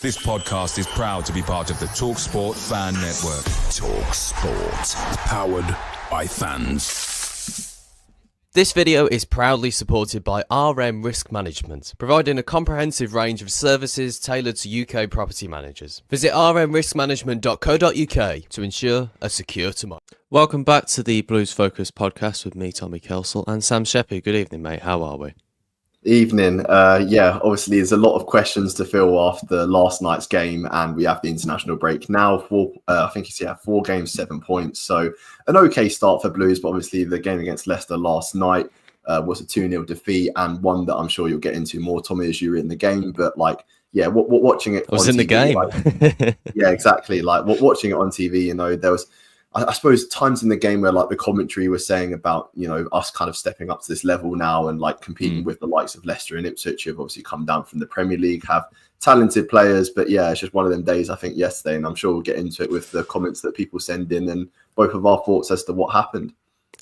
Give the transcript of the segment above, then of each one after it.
This podcast is proud to be part of the TalkSport Fan Network. TalkSport. Powered by fans. This video is proudly supported by RM Risk Management, providing a comprehensive range of services tailored to UK property managers. Visit rmriskmanagement.co.uk to ensure a secure tomorrow. Welcome back to the Blues Focus podcast with me, Tommy Kelsall, and Sam Sheppey. Good evening, mate. How are we? Evening. Obviously there's a lot of questions to fill after last night's game, and we have the international break now. 4 games, 7 points. So an okay start for Blues, but obviously the game against Leicester last night was a 2-0 defeat, and one that I'm sure you'll get into more, Tommy, as you were in the game. But watching it, I was in the game. Exactly. Watching it on TV, there was, I suppose, times in the game where the commentary was saying about, us kind of stepping up to this level now and competing with the likes of Leicester and Ipswich, who've obviously come down from the Premier League, have talented players. But yeah, it's just one of them days, I think, yesterday, and I'm sure we'll get into it with the comments that people send in and both of our thoughts as to what happened.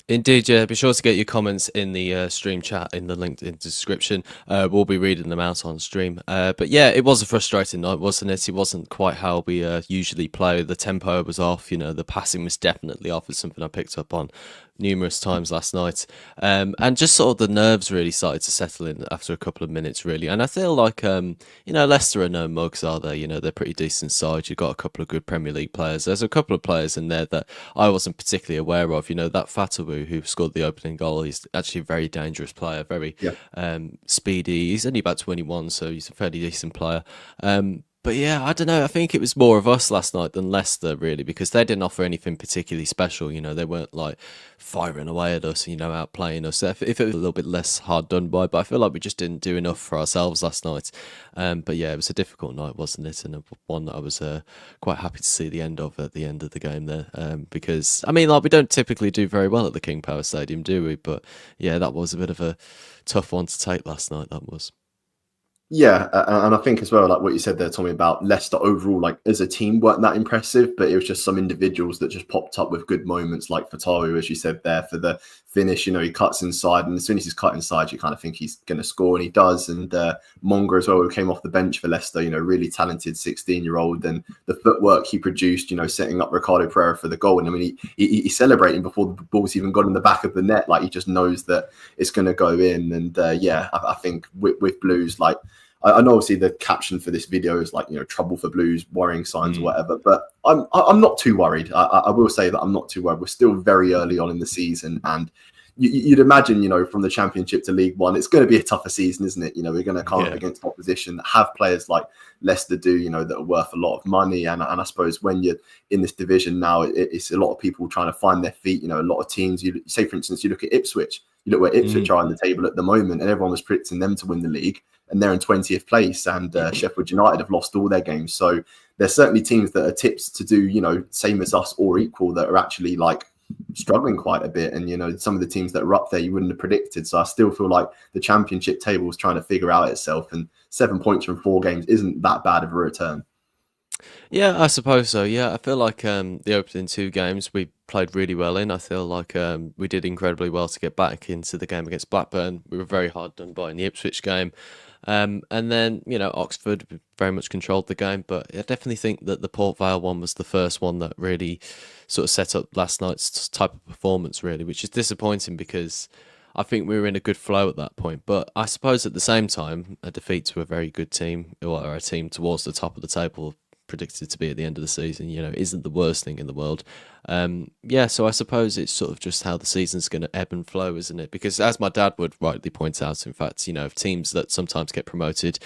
Indeed, yeah. Be sure to get your comments in the stream chat in the link in the description. We'll be reading them out on stream. But yeah, it was a frustrating night, wasn't it? It wasn't quite how we usually play. The tempo was off. The passing was definitely off. It's something I picked up on numerous times last night. And just sort of the nerves really started to settle in after a couple of minutes, really. And I feel like, Leicester are no mugs, are they? They're pretty decent side. You've got a couple of good Premier League players. There's a couple of players in there that I wasn't particularly aware of. That Fatawu, who scored the opening goal, he's actually a very dangerous player, very speedy. He's only about 21, so he's a fairly decent player. But yeah, I don't know. I think it was more of us last night than Leicester, really, because they didn't offer anything particularly special. They weren't firing away at us, outplaying us. If it was a little bit less hard done by, but I feel like we just didn't do enough for ourselves last night. But yeah, it was a difficult night, wasn't it? And one that I was quite happy to see the end of at the end of the game there. Because, we don't typically do very well at the King Power Stadium, do we? But yeah, that was a bit of a tough one to take last night, that was. Yeah, and I think as well, what you said there, Tommy, about Leicester overall, as a team, weren't that impressive, but it was just some individuals that just popped up with good moments, like Fatawu, as you said there, for the finish. He cuts inside, and as soon as he's cut inside, you kind of think he's going to score, and he does. And Monger as well, who came off the bench for Leicester, really talented 16-year-old, and the footwork he produced, setting up Ricardo Pereira for the goal. And he's celebrating before the ball's even got in the back of the net, he just knows that it's going to go in. And I think with Blues, I know obviously the caption for this video is trouble for Blues, worrying signs or whatever, but I'm not too worried. I will say that I'm not too worried. We're still very early on in the season, and you'd imagine, from the Championship to League One, it's going to be a tougher season, isn't it? We're going to come up against opposition that have players like Leicester do, that are worth a lot of money. And I suppose when you're in this division now, it's a lot of people trying to find their feet. A lot of teams, you say, for instance, you look at Ipswich, you look where Ipswich are on the table at the moment, and everyone was predicting them to win the league, and they're in 20th place, and Sheffield United have lost all their games. So there's certainly teams that are tipped to do, same as us or equal, that are actually struggling quite a bit. And, some of the teams that are up there you wouldn't have predicted. So I still feel like the Championship table is trying to figure out itself, and 7 points from 4 games isn't that bad of a return. Yeah, I suppose so. Yeah, I feel like the opening 2 games we played really well in. I feel like we did incredibly well to get back into the game against Blackburn. We were very hard done by in the Ipswich game. And then, Oxford very much controlled the game. But I definitely think that the Port Vale one was the first one that really sort of set up last night's type of performance, really, which is disappointing because I think we were in a good flow at that point. But I suppose at the same time, a defeat to a very good team, or a team towards the top of the table, predicted to be at the end of the season, isn't the worst thing in the world. So I suppose it's sort of just how the season's going to ebb and flow, isn't it? Because as my dad would rightly point out, in fact, teams that sometimes get promoted,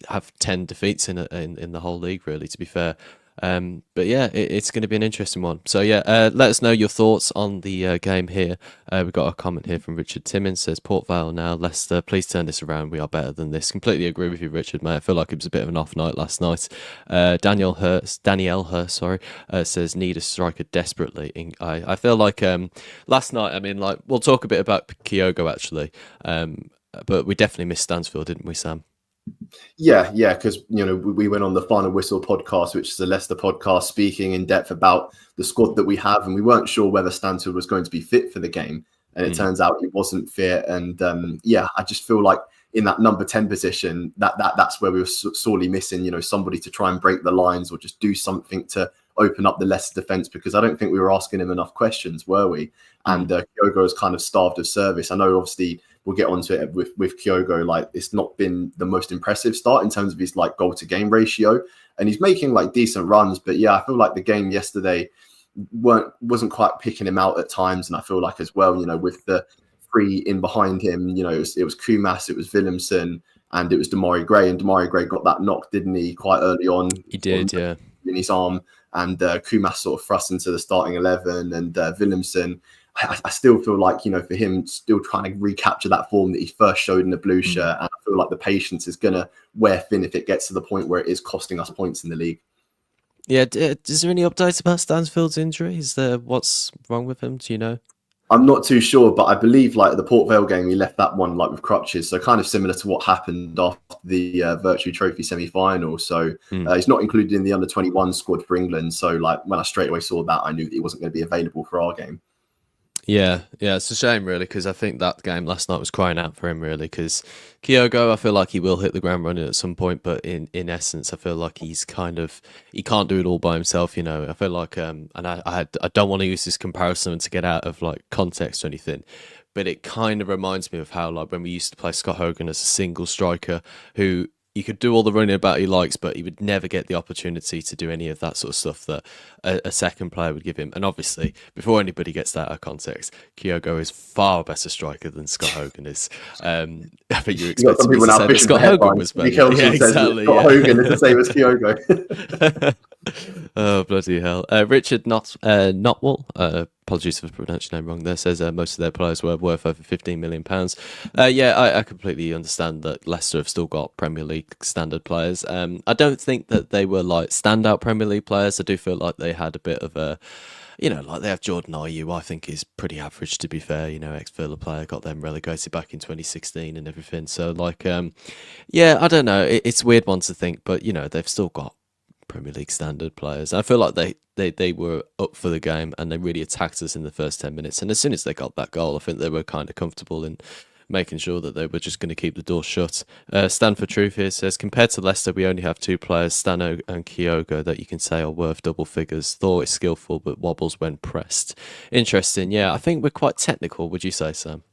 have 10 defeats in the whole league, really, to be fair. But yeah, it's going to be an interesting one. So yeah, let us know your thoughts on the game here. We've got a comment here from Richard Timmins, says Port Vale now, Leicester, please turn this around. We are better than this. Completely agree with you, Richard, mate. I feel like it was a bit of an off night last night. Danielle Hurst, says need a striker desperately. I feel like last night, we'll talk a bit about Kyogo actually, but we definitely missed Stansfield, didn't we, Sam? Yeah, because we went on the Final Whistle podcast, which is a Leicester podcast, speaking in depth about the squad that we have, and we weren't sure whether Stansfield was going to be fit for the game, and it turns out it wasn't fit. And I just feel like in that number 10 position, that's where we were sorely missing, somebody to try and break the lines or just do something to open up the Leicester defence, because I don't think we were asking him enough questions, were we? And Kyogo is kind of starved of service. I know, obviously, we'll get onto it with Kyogo. Like, it's not been the most impressive start in terms of his like goal to game ratio, and he's making like decent runs. But yeah, I feel like the game yesterday wasn't quite picking him out at times, and I feel like as well, with the three in behind him, it was Kumas, it was Williamson, and it was Damari Gray. And Damari Gray got that knock, didn't he, quite early on? He did, yeah, in his arm. And Kumas sort of thrust into the starting 11, and Williamson, I still feel like, for him, still trying to recapture that form that he first showed in the blue shirt. And I feel like the patience is going to wear thin if it gets to the point where it is costing us points in the league. Yeah, is there any updates about Stansfield's injury? What's wrong with him? Do you know? I'm not too sure, but I believe like the Port Vale game, he left that one like with crutches. So kind of similar to what happened after the Virtue Trophy semi-final. So he's not included in the under-21 squad for England. So like when I straight away saw that, I knew that he wasn't going to be available for our game. Yeah, it's a shame, really, because I think that game last night was crying out for him, really, because Kyogo, I feel like he will hit the ground running at some point, but in essence, I feel like he can't do it all by himself, I feel like, and I don't want to use this comparison to get out of, like, context or anything, but it kind of reminds me of how, like, when we used to play Scott Hogan as a single striker who... You could do all the running about he likes, but he would never get the opportunity to do any of that sort of stuff that a second player would give him. And obviously, before anybody gets that out of context, Kyogo is far better striker than Scott Hogan is. I think you expect me to say that Scott Hogan was better. Yeah, exactly. Scott Hogan is the same as Kyogo. Oh, bloody hell. Richard Notwell, apologies for pronouncing your name wrong there, says most of their players were worth over £15 million. Yeah, I completely understand that Leicester have still got Premier League standard players. I don't think that they were like standout Premier League players. I do feel like they had a bit of a, like they have Jordan Ayew, I think is pretty average, to be fair. Ex-Villa player, got them relegated back in 2016 and everything. So like, yeah, I don't know. It's a weird one to think, but they've still got Premier League standard players. I feel like they were up for the game and they really attacked us in the first 10 minutes. And as soon as they got that goal, I think they were kind of comfortable in making sure that they were just going to keep the door shut. Stanford Truth here says, compared to Leicester, we only have two players, Stano and Kyogo, that you can say are worth double figures. Thor is skillful but wobbles when pressed. Interesting. Yeah, I think we're quite technical, would you say, Sam?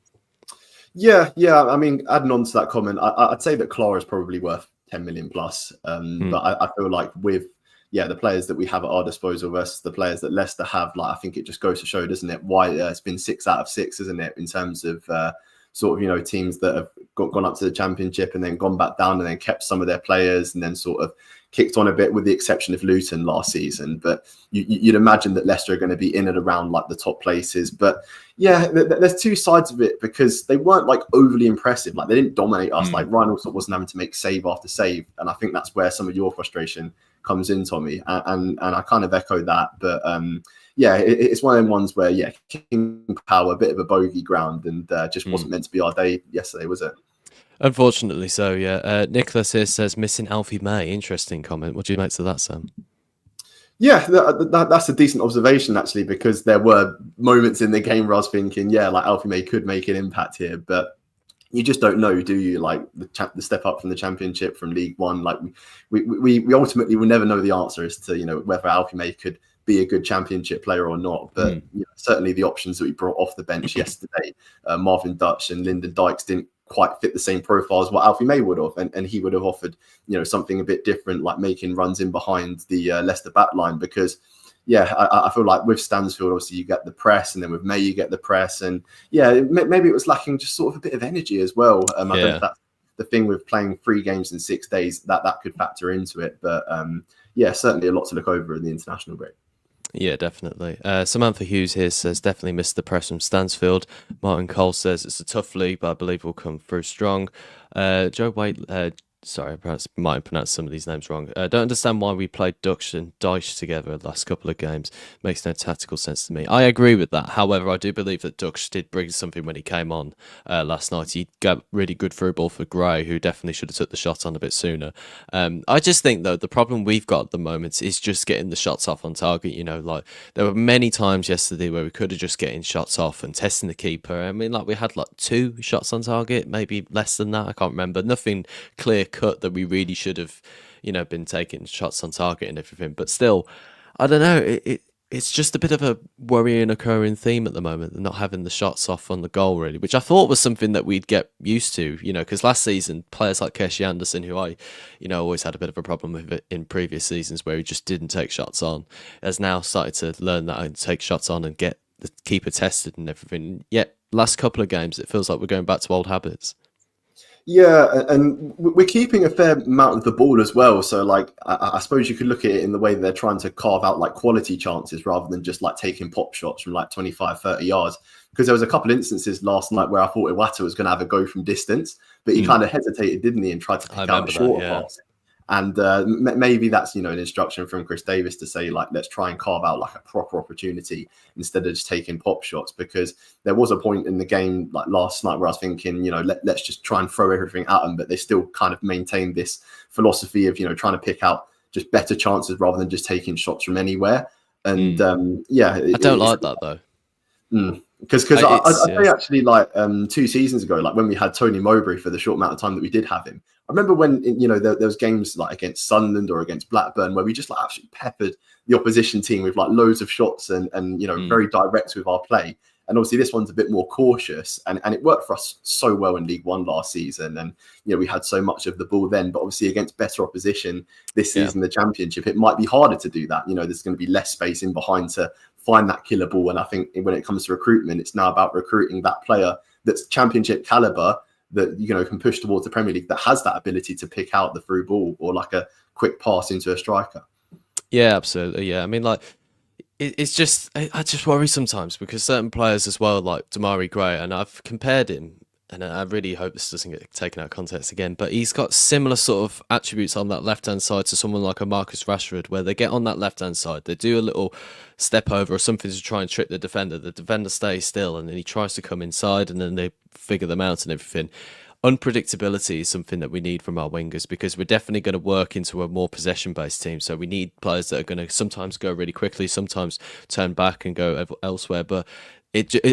Yeah. I mean, adding on to that comment, I'd say that Clara is probably worth 10 million plus. But I feel like with the players that we have at our disposal versus the players that Leicester have, like I think it just goes to show, doesn't it, why it's been 6 out of 6, isn't it, in terms of sort of teams that have gone up to the Championship and then gone back down and then kept some of their players and then sort of kicked on a bit, with the exception of Luton last season. But you'd imagine that Leicester are going to be in and around like the top places. But yeah, there's two sides of it, because they weren't like overly impressive. Like they didn't dominate us. Like Ryan also wasn't having to make save after save. And I think that's where some of your frustration comes in, Tommy. And I kind of echo that. But yeah, it's one of them ones where, King Power, a bit of a bogey ground, and just wasn't meant to be our day yesterday, was it? Unfortunately so, yeah. Nicholas here says, missing Alfie May. Interesting comment. What do you make to that, Sam? Yeah, that's a decent observation, actually, because there were moments in the game where I was thinking, like Alfie May could make an impact here, but you just don't know, do you? Like the step up from the Championship, from League One, like we ultimately will never know the answer as to whether Alfie May could be a good Championship player or not. But certainly the options that we brought off the bench yesterday, Marvin Dutch and Lyndon Dykes, didn't quite fit the same profile as what Alfie May would have, and he would have offered something a bit different, like making runs in behind the Leicester back line. Because I feel like with Stansfield, obviously you get the press, and then with May you get the press, and maybe it was lacking just sort of a bit of energy as well. I think that's the thing with playing 3 games in 6 days, that could factor into it. But certainly a lot to look over in the international break. Yeah, definitely. Samantha Hughes here says, definitely missed the press from Stansfield. Martin Cole says, it's a tough league, but I believe we'll come through strong. Joe Sorry, I might have pronounced some of these names wrong. Don't understand why we played Dutch and Dyche together the last couple of games. Makes no tactical sense to me. I agree with that. However, I do believe that Dutch did bring something when he came on last night. He got really good through ball for Gray, who definitely should have took the shot on a bit sooner. I just think, though, the problem we've got at the moment is just getting the shots off on target. You know, like there were many times yesterday where we could have just getting shots off and testing the keeper. I mean, like we had like 2 shots on target, maybe less than that. I can't remember. Nothing clear cut that we really should have, you know, been taking shots on target and everything. But still, I don't know. It's just a bit of a worrying occurring theme at the moment, not having the shots off on the goal really, which I thought was something that we'd get used to, you know, because last season players like Keshi Anderson, who I, you know, always had a bit of a problem with it in previous seasons where he just didn't take shots on, has now started to learn that and take shots on and get the keeper tested and everything. Yet last couple of games, it feels like we're going back to old habits. Yeah, and we're keeping a fair amount of the ball as well. So, like, I suppose you could look at it in the way that they're trying to carve out, like, quality chances rather than just, like, taking pop shots from, like, 25, 30 yards. Because there was a couple of instances last night where I thought Iwata was going to have a go from distance, but he kind of hesitated, didn't he, and tried to pick out a shorter pass. And maybe that's, you know, an instruction from Chris Davis to say, like, let's try and carve out like a proper opportunity instead of just taking pop shots. Because there was a point in the game like last night where I was thinking, you know, let's just try and throw everything at them. But they still kind of maintain this philosophy of, you know, trying to pick out just better chances rather than just taking shots from anywhere. And I don't like that though. Because I'd say actually like 2 seasons ago, like when we had Tony Mowbray for the short amount of time that we did have him, I remember when, you know, there was games like against Sunderland or against Blackburn where we just like absolutely peppered the opposition team with like loads of shots and you know, very direct with our play. And obviously this one's a bit more cautious and it worked for us so well in League One last season. And, you know, we had so much of the ball then, but obviously against better opposition this season, the Championship, it might be harder to do that. You know, there's going to be less space in behind to find that killer ball. And I think when it comes to recruitment, it's now about recruiting that player that's Championship caliber that, you know, can push towards the Premier League, that has that ability to pick out the through ball or like a quick pass into a striker. Yeah, absolutely. Yeah, I mean, like, it's just, I just worry sometimes because certain players as well, like Damari Gray, and I've compared him, and I really hope this doesn't get taken out of context again, but he's got similar sort of attributes on that left-hand side to someone like a Marcus Rashford, where they get on that left-hand side, they do a little step over or something to try and trick the defender stays still, and then he tries to come inside, and then they figure them out and everything. Unpredictability is something that we need from our wingers because we're definitely going to work into a more possession-based team. So we need players that are going to sometimes go really quickly, sometimes turn back and go elsewhere. But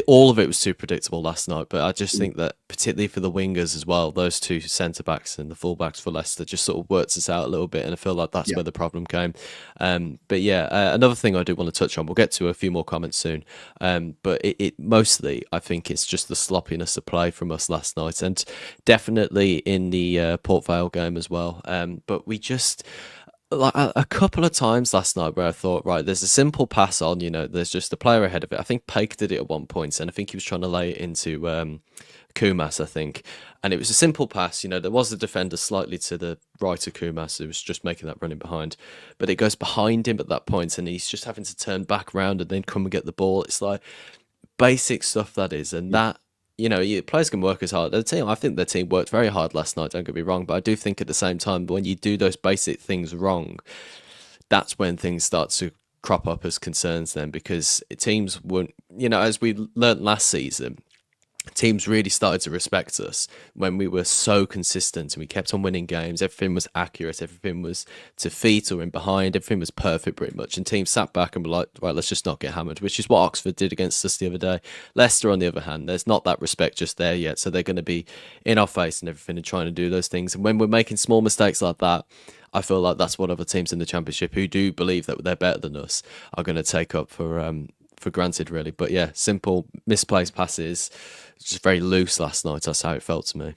all of it was too predictable last night. But I just think that particularly for the wingers as well, those 2 centre-backs and the full-backs for Leicester just sort of worked us out a little bit. And I feel like that's where the problem came. But yeah, another thing I do want to touch on, we'll get to a few more comments soon. But it mostly, I think it's just the sloppiness of play from us last night. And definitely in the Port Vale game as well. But we just... like a couple of times last night where I thought, right, there's a simple pass on, you know, there's just a player ahead of it. I think Paik did it at one point, and I think he was trying to lay it into Kumas, I think. And it was a simple pass, you know, there was a defender slightly to the right of Kumas who was just making that running behind. But it goes behind him at that point, and he's just having to turn back around and then come and get the ball. It's like basic stuff that is, and that, you know, players can work as hard. The team, I think the team worked very hard last night, don't get me wrong, but I do think at the same time, when you do those basic things wrong, that's when things start to crop up as concerns then, because teams won't, you know, as we learnt last season, teams really started to respect us when we were so consistent and we kept on winning games. Everything was accurate, everything was to feet or in behind, everything was perfect pretty much, and teams sat back and were like, right, let's just not get hammered, which is what Oxford did against us the other day. Leicester, on the other hand, there's not that respect just there yet, so they're going to be in our face and everything and trying to do those things. And when we're making small mistakes like that, I feel like that's what other teams in the Championship who do believe that they're better than us are going to take up for granted, really. But yeah, simple misplaced passes, just very loose last night. That's how it felt to me.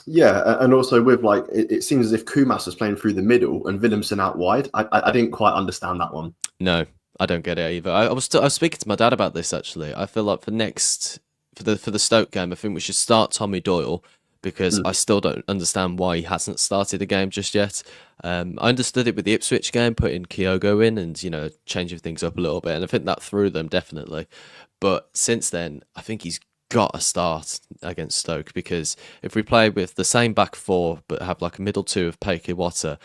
Yeah, and also with like, it seems as if Kumas was playing through the middle and Willemsen out wide. I didn't quite understand that one. No, I don't get it either. I was speaking to my dad about this actually. I feel like for the Stoke game, I think we should start Tommy Doyle, because I still don't understand why he hasn't started the game just yet. I understood it with the Ipswich game, putting Kyogo in and, you know, changing things up a little bit, and I think that threw them definitely. But since then, I think he's got to start against Stoke, because if we play with the same back four but have like a middle two of Peike Wata,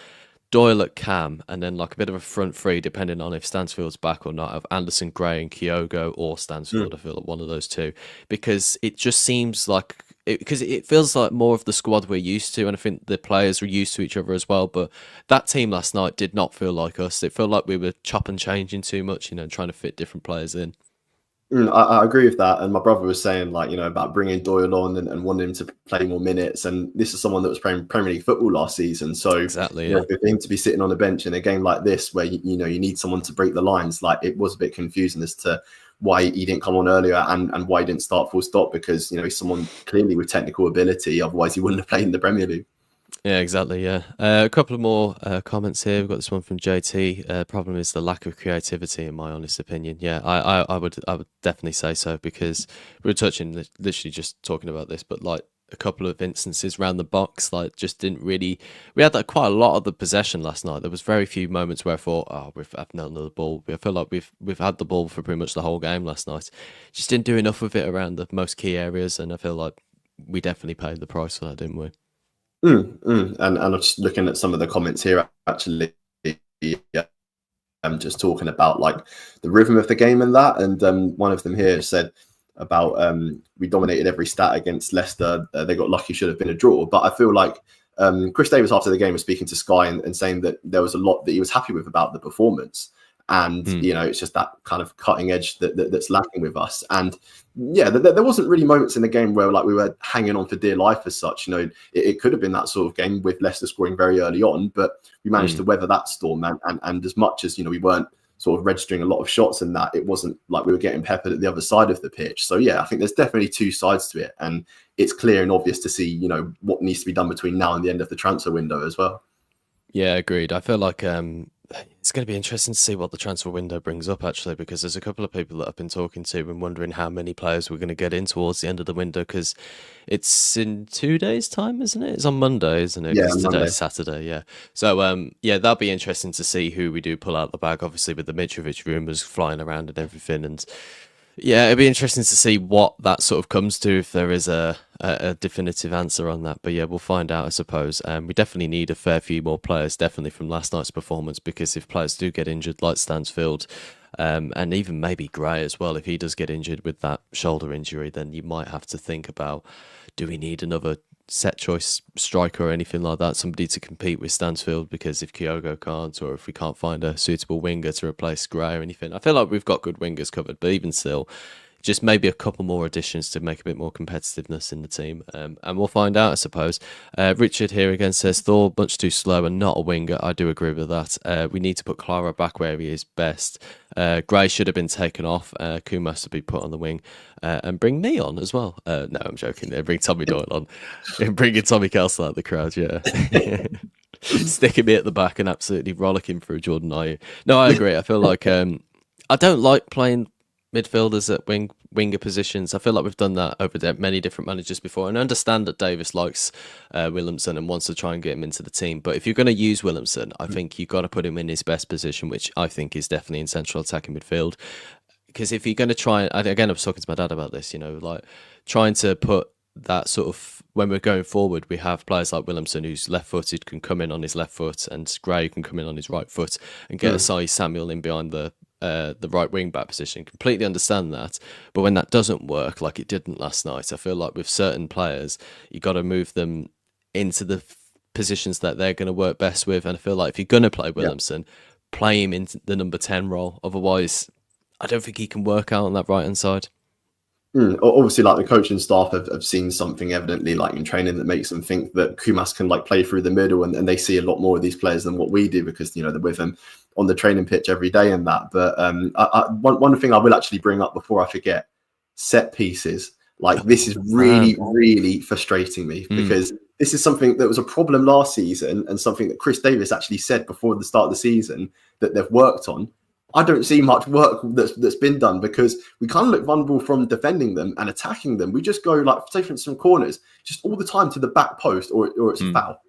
Doyle at cam, and then like a bit of a front three, depending on if Stansfield's back or not, of Anderson, Gray, and Kyogo, or Stansfield. I feel like one of those two, because it just seems like because it feels like more of the squad we're used to, and I think the players are used to each other as well. But that team last night did not feel like us. It felt like we were chop and changing too much, trying to fit different players in. I agree with that. And my brother was saying, like, about bringing Doyle on and wanting him to play more minutes. And this is someone that was playing Premier League football last season. So exactly, yeah. For him to be sitting on the bench in a game like this, where you need someone to break the lines, like, it was a bit confusing as to why he didn't come on earlier and why he didn't start full stop, because he's someone clearly with technical ability. Otherwise, he wouldn't have played in the Premier League. Yeah, exactly. Yeah, a couple of more comments here. We've got this one from JT. Problem is the lack of creativity, in my honest opinion. Yeah, I would definitely say so, because we were literally just talking about this, but like a couple of instances around the box, like just didn't really. We had quite a lot of the possession last night. There was very few moments where I thought, oh, we've had none of the ball. I feel like we've had the ball for pretty much the whole game last night. Just didn't do enough of it around the most key areas, and I feel like we definitely paid the price for that, didn't we? And I'm just looking at some of the comments here, actually. I'm just talking about like the rhythm of the game and that. And one of them here said about we dominated every stat against Leicester. They got lucky, should have been a draw. But I feel like Chris Davis after the game was speaking to Sky and saying that there was a lot that he was happy with about the performance. And, it's just that kind of cutting edge that's lacking with us. And yeah, there wasn't really moments in the game where like we were hanging on for dear life as such. It could have been that sort of game with Leicester scoring very early on, but we managed to weather that storm. And as much as, we weren't sort of registering a lot of shots and that, it wasn't like we were getting peppered at the other side of the pitch. So yeah, I think there's definitely two sides to it. And it's clear and obvious to see, what needs to be done between now and the end of the transfer window as well. Yeah, agreed. I feel like it's going to be interesting to see what the transfer window brings up, actually, because there's a couple of people that I've been talking to and wondering how many players we're going to get in towards the end of the window, because it's in 2 days' time, isn't it? It's on Monday, isn't it? Yeah, today's Saturday, yeah. So, yeah, that'll be interesting to see who we do pull out the bag, obviously, with the Mitrovic rumours flying around and everything. And yeah, it'd be interesting to see what that sort of comes to, if there is a definitive answer on that. But yeah, we'll find out, I suppose. We definitely need a fair few more players, definitely from last night's performance, because if players do get injured, like Stansfield, and even maybe Gray as well, if he does get injured with that shoulder injury, then you might have to think about, do we need another set choice striker or anything like that, somebody to compete with Stansfield, because if Kyogo can't, or if we can't find a suitable winger to replace Gray or anything, I feel like we've got good wingers covered, but even still, just maybe a couple more additions to make a bit more competitiveness in the team, and we'll find out, I suppose. Richard here again says Thor much too slow and not a winger. I do agree with that. We need to put Clara back where he is best. Gray should have been taken off. Kumas to be put on the wing, and bring me on as well. No, I'm joking there. Bring Tommy Doyle on. And bringing Tommy Kelsey out of the crowd, yeah. Sticking me at the back and absolutely rollicking through Jordan Ayew. No, I agree. I feel like I don't like playing midfielders at winger positions. I feel like we've done that over many different managers before, and I understand that Davis likes Williamson and wants to try and get him into the team. But if you're going to use Williamson, I think you've got to put him in his best position, which I think is definitely in central attacking midfield. Because if you're going to try, again, I was talking to my dad about this, like trying to put that sort of, when we're going forward, we have players like Williamson, who's left-footed, can come in on his left foot, and Gray can come in on his right foot, and get Asai Samuel in behind the right wing back position. Completely understand that, but when that doesn't work, like it didn't last night, I feel like with certain players, you got to move them into the positions that they're going to work best with. And I feel like if you're going to play Williamson, play him in the number 10 role. Otherwise, I don't think he can work out on that right hand side. Obviously, like the coaching staff have seen something evidently like in training that makes them think that Kumas can like play through the middle, and they see a lot more of these players than what we do, because they're with him on the training pitch every day and that. But one thing I will actually bring up before I forget, set pieces. Like this is really frustrating me, because this is something that was a problem last season, and something that Chris Davis actually said before the start of the season that they've worked on. I don't see much work that's been done, because we kind of look vulnerable from defending them and attacking them. We just go, like, say for instance, some corners, just all the time to the back post, or it's a foul.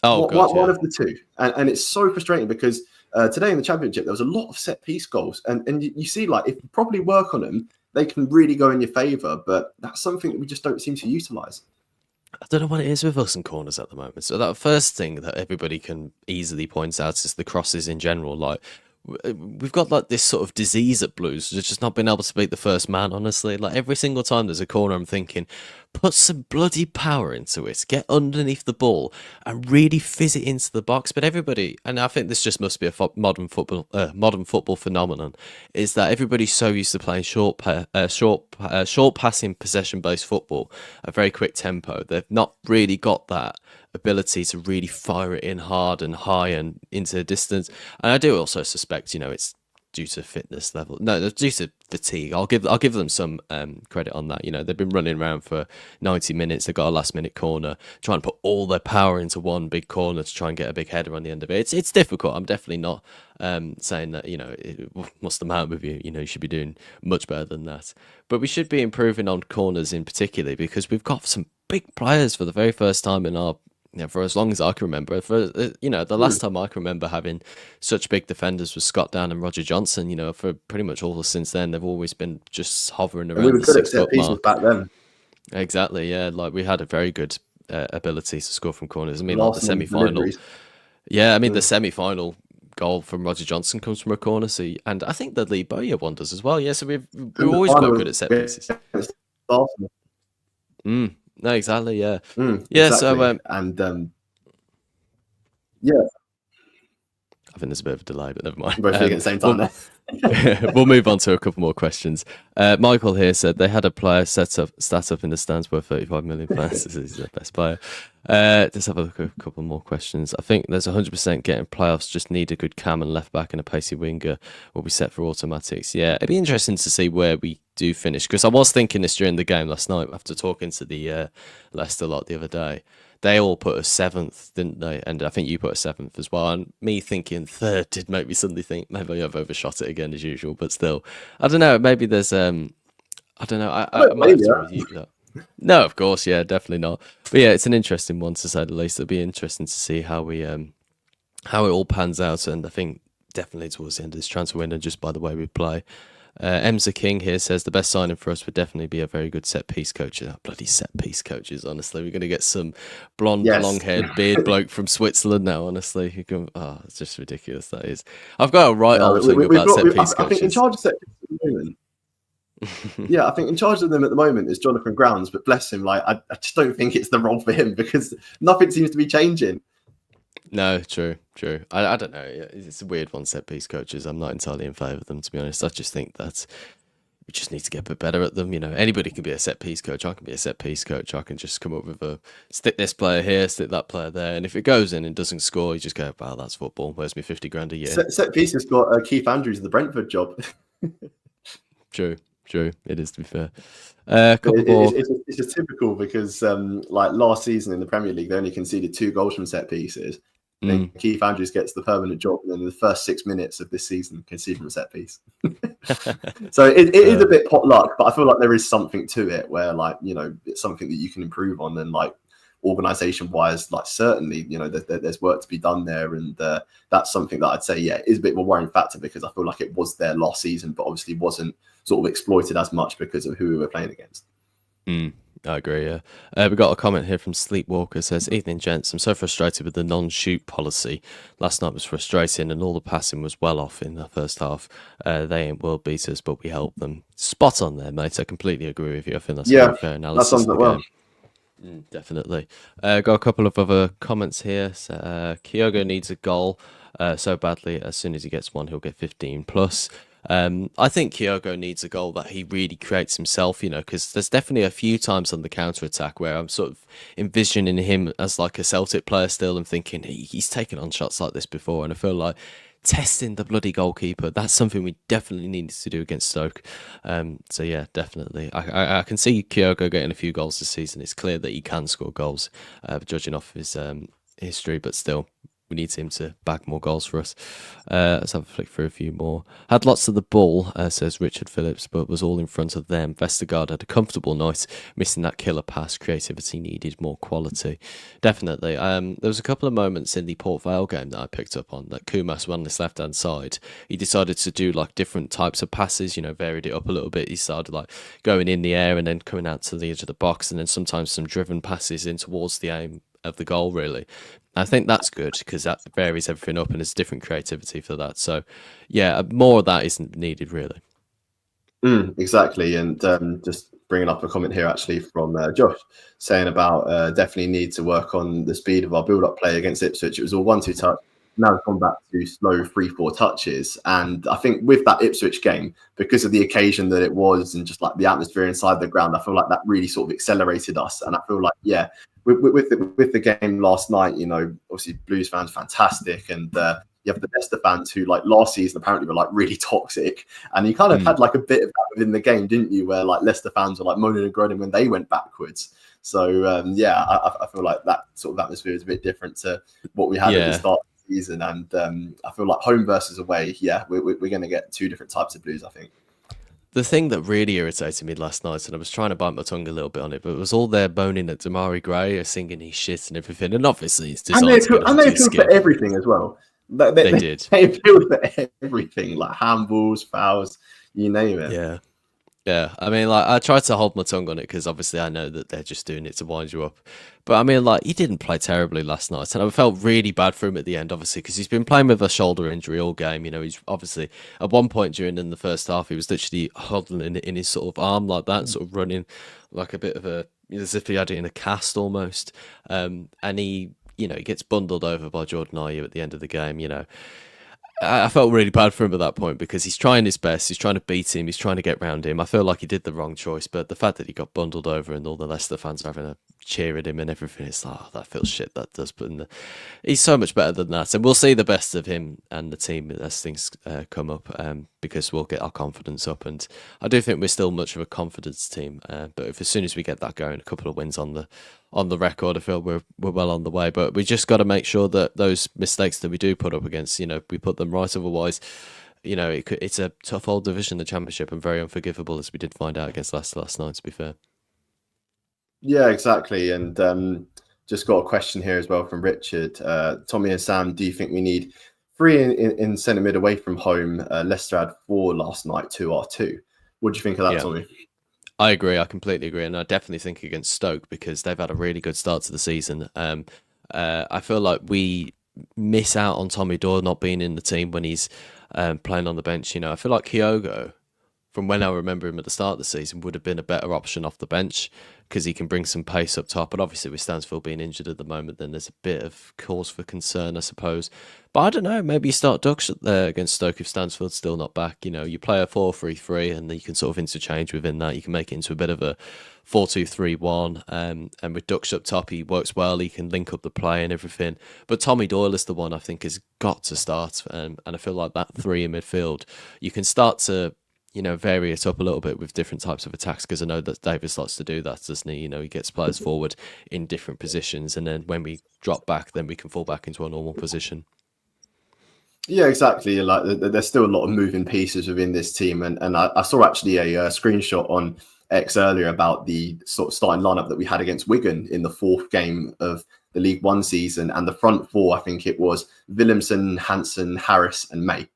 One of the two. And it's so frustrating, because today in the Championship, there was a lot of set piece goals. And you see, like, if you probably work on them, they can really go in your favour. But that's something that we just don't seem to utilise. I don't know what it is with us and corners at the moment. So that first thing that everybody can easily point out is the crosses in general. Like, we've got like this sort of disease at Blues, it's just not been able to beat the first man, honestly. Like, every single time there's a corner, I'm thinking, put some bloody power into it, get underneath the ball and really fizz it into the box. But everybody, and I think this just must be a modern football phenomenon, is that everybody's so used to playing short passing, possession based football, a very quick tempo. They've not really got that ability to really fire it in hard and high and into the distance. And I do also suspect, it's due to fitness level. No, it's due to fatigue. I'll give them some credit on that. They've been running around for 90 minutes. They've got a last minute corner, trying to put all their power into one big corner to try and get a big header on the end of it. It's difficult. I'm definitely not saying that, what's the matter with you? You should be doing much better than that. But we should be improving on corners in particular, because we've got some big players for the very first time in our, for as long as I can remember. The last time I can remember having such big defenders was Scott Down and Roger Johnson. For pretty much all since then, they've always been just hovering around the 6 foot mark. Back then. Exactly, yeah. Like, we had a very good ability to score from corners. I mean, like the semi-final. Yeah, I mean, the semi-final goal from Roger Johnson comes from a corner. And I think the Lee Bowyer one does as well. Yeah, so we're always quite good at set pieces. No, exactly. Yeah, yeah. Exactly. So, yeah, I think there's a bit of a delay, but never mind. Both at the same time. We'll move on to a couple more questions. Michael here said they had a player stat up in the stands worth 35 million pounds. This is the best player. Let's have a look at a couple more questions. I think there's 100% getting playoffs. Just need a good cam and left back and a pacey winger. Will be set for automatics. Yeah, it'd be interesting to see where we do finish, because I was thinking this during the game last night after talking to the Leicester lot the other day. They all put a 7th, didn't they? And I think you put a 7th as well. And me thinking 3rd did make me suddenly think maybe I've overshot it again as usual. But still, I don't know. Maybe there's I don't know. I might have to review that. No, of course, yeah, definitely not. But yeah, it's an interesting one to say the least. It'll be interesting to see how we how it all pans out. And I think definitely towards the end of this transfer window, just by the way we play. Emza King here says the best signing for us would definitely be a very good set piece coach. Bloody set piece coaches, honestly. We're going to get some blonde, long-haired beard bloke from Switzerland now, honestly. It's just ridiculous, that is. I've got a old thing about set piece coaches. I think in charge of set piece at the moment. Yeah, I think in charge of them at the moment is Jonathan Grounds, but bless him, like I just don't think it's the role for him, because nothing seems to be changing. No, true. I don't know. It's a weird one, set piece coaches. I'm not entirely in favour of them, to be honest. I just think that we just need to get a bit better at them. Anybody can be a set piece coach. I can be a set piece coach. I can just come up with stick this player here, stick that player there, and if it goes in and doesn't score, you just go, "Wow, that's football. Where's me 50 grand a year?" Set piece has got Keith Andrews of the Brentford job. True. It is, to be fair. It's just typical, because like last season in the Premier League, they only conceded 2 goals from set pieces. Then Keith Andrews gets the permanent job, and then in the first 6 minutes of this season, conceded from a set piece. So it is a bit pot luck, but I feel like there is something to it where, like, it's something that you can improve on, and like organisation wise, like certainly, there's work to be done there, and that's something that I'd say, is a bit of a worrying factor, because I feel like it was there last season, but obviously wasn't sort of exploited as much because of who we were playing against. I agree, yeah. We got a comment here from Sleepwalker, says, "Evening, gents. I'm so frustrated with the non-shoot policy. Last night was frustrating and all the passing was well off in the first half. They ain't world beaters, but we help them." Spot on there, mate. I completely agree with you. I think that's a very fair analysis. That sums it well. Definitely. Got a couple of other comments here. Kyogo needs a goal so badly. As soon as he gets one, he'll get 15 plus. I think Kyogo needs a goal that he really creates himself, because there's definitely a few times on the counter-attack where I'm sort of envisioning him as like a Celtic player still, and thinking he's taken on shots like this before, and I feel like testing the bloody goalkeeper, that's something we definitely needed to do against Stoke. So yeah, definitely. I can see Kyogo getting a few goals this season. It's clear that he can score goals, judging off his history, but still, we need him to bag more goals for us. Let's have a flick through a few more. Had lots of the ball, says Richard Phillips, but was all in front of them. Vestergaard had a comfortable night, missing that killer pass. Creativity needed more quality. Definitely. There was a couple of moments in the Port Vale game that I picked up on, that Kumas on this left-hand side, he decided to do like different types of passes, varied it up a little bit. He started like going in the air and then coming out to the edge of the box, and then sometimes some driven passes in towards the aim of the goal, really. I think that's good because that varies everything up and there's different creativity for that. So, yeah, more of that isn't needed, really. Exactly. And just bringing up a comment here actually from Josh saying about definitely need to work on the speed of our build-up play against Ipswich. It was all 1-2 touch. Now it's gone back to slow 3-4 touches. And I think with that Ipswich game, because of the occasion that it was and just like the atmosphere inside the ground, I feel like that really sort of accelerated us. And I feel like, yeah, with the game last night, obviously Blues fans fantastic, and you have the Leicester fans who like last season apparently were like really toxic, and you kind of had like a bit of that within the game, didn't you? Where like Leicester fans were like moaning and groaning when they went backwards. So yeah, I feel like that sort of atmosphere is a bit different to what we had at the start of the season, and I feel like home versus away, yeah, we're going to get two different types of Blues, I think. The thing that really irritated me last night, and I was trying to bite my tongue a little bit on it, but it was all their moaning at Damari Gray, singing his shit and everything. And obviously, it's designed and they appealed for everything as well. They did. They appealed for everything, like handballs, fouls, you name it. Yeah. Yeah, I mean, like, I tried to hold my tongue on it because obviously I know that they're just doing it to wind you up. But I mean, like, he didn't play terribly last night, and I felt really bad for him at the end, obviously, because he's been playing with a shoulder injury all game. He's obviously, at one point during in the first half, he was literally huddling in his sort of arm like that, sort of running like a bit of a, as if he had it in a cast almost. And he, he gets bundled over by Jordan Ayew at the end of the game, I felt really bad for him at that point because he's trying his best. He's trying to beat him. He's trying to get round him. I feel like he did the wrong choice, but the fact that he got bundled over and all the Leicester fans are having a cheer at him and everything, it's like, oh, that feels shit, that does. But he's so much better than that. And we'll see the best of him and the team as things come up because we'll get our confidence up. And I do think we're still much of a confidence team. But as soon as we get that going, a couple of wins on the record, I feel we're well on the way. But we just got to make sure that those mistakes that we do put up against, we put them right. Otherwise, it's a tough old division, the Championship, and very unforgivable, as we did find out against Leicester last night, to be fair. Yeah, exactly. And just got a question here as well from Richard. Tommy and Sam, do you think we need 3 in centre mid away from home? Leicester had 4 last night, 2 are 2. What do you think of that, Tommy? I agree. I completely agree. And I definitely think against Stoke because they've had a really good start to the season. I feel like we miss out on Tommy Doyle not being in the team when he's playing on the bench. I feel like Kyogo, from when I remember him at the start of the season, would have been a better option off the bench because he can bring some pace up top. But obviously with Stansfield being injured at the moment, then there's a bit of cause for concern, I suppose. But I don't know, maybe you start Dux there against Stoke if Stansfield's still not back. You play a 4-3-3 and then you can sort of interchange within that. You can make it into a bit of a 4-2-3-1. And with Dux up top, he works well. He can link up the play and everything. But Tommy Doyle is the one I think has got to start. And I feel like that 3 in midfield, you can start to vary it up a little bit with different types of attacks because I know that Davis likes to do that, doesn't he? He gets players forward in different positions and then when we drop back, then we can fall back into a normal position. Yeah, exactly. Like there's still a lot of moving pieces within this team. And I saw actually a screenshot on X earlier about the sort of starting lineup that we had against Wigan in the 4th game of the League One season. And the front 4, I think it was Williamson, Hansen, Harris and May.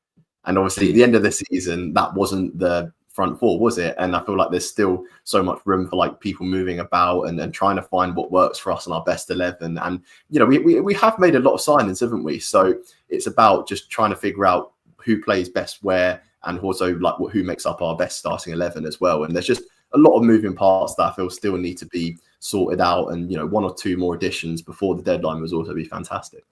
And obviously, at the end of the season, that wasn't the front 4, was it? And I feel like there's still so much room for like people moving about and trying to find what works for us in our best 11. And we have made a lot of signings, haven't we? So it's about just trying to figure out who plays best where, and also like who makes up our best starting 11 as well. And there's just a lot of moving parts that I feel still need to be sorted out. And 1 or 2 more additions before the deadline was also be fantastic.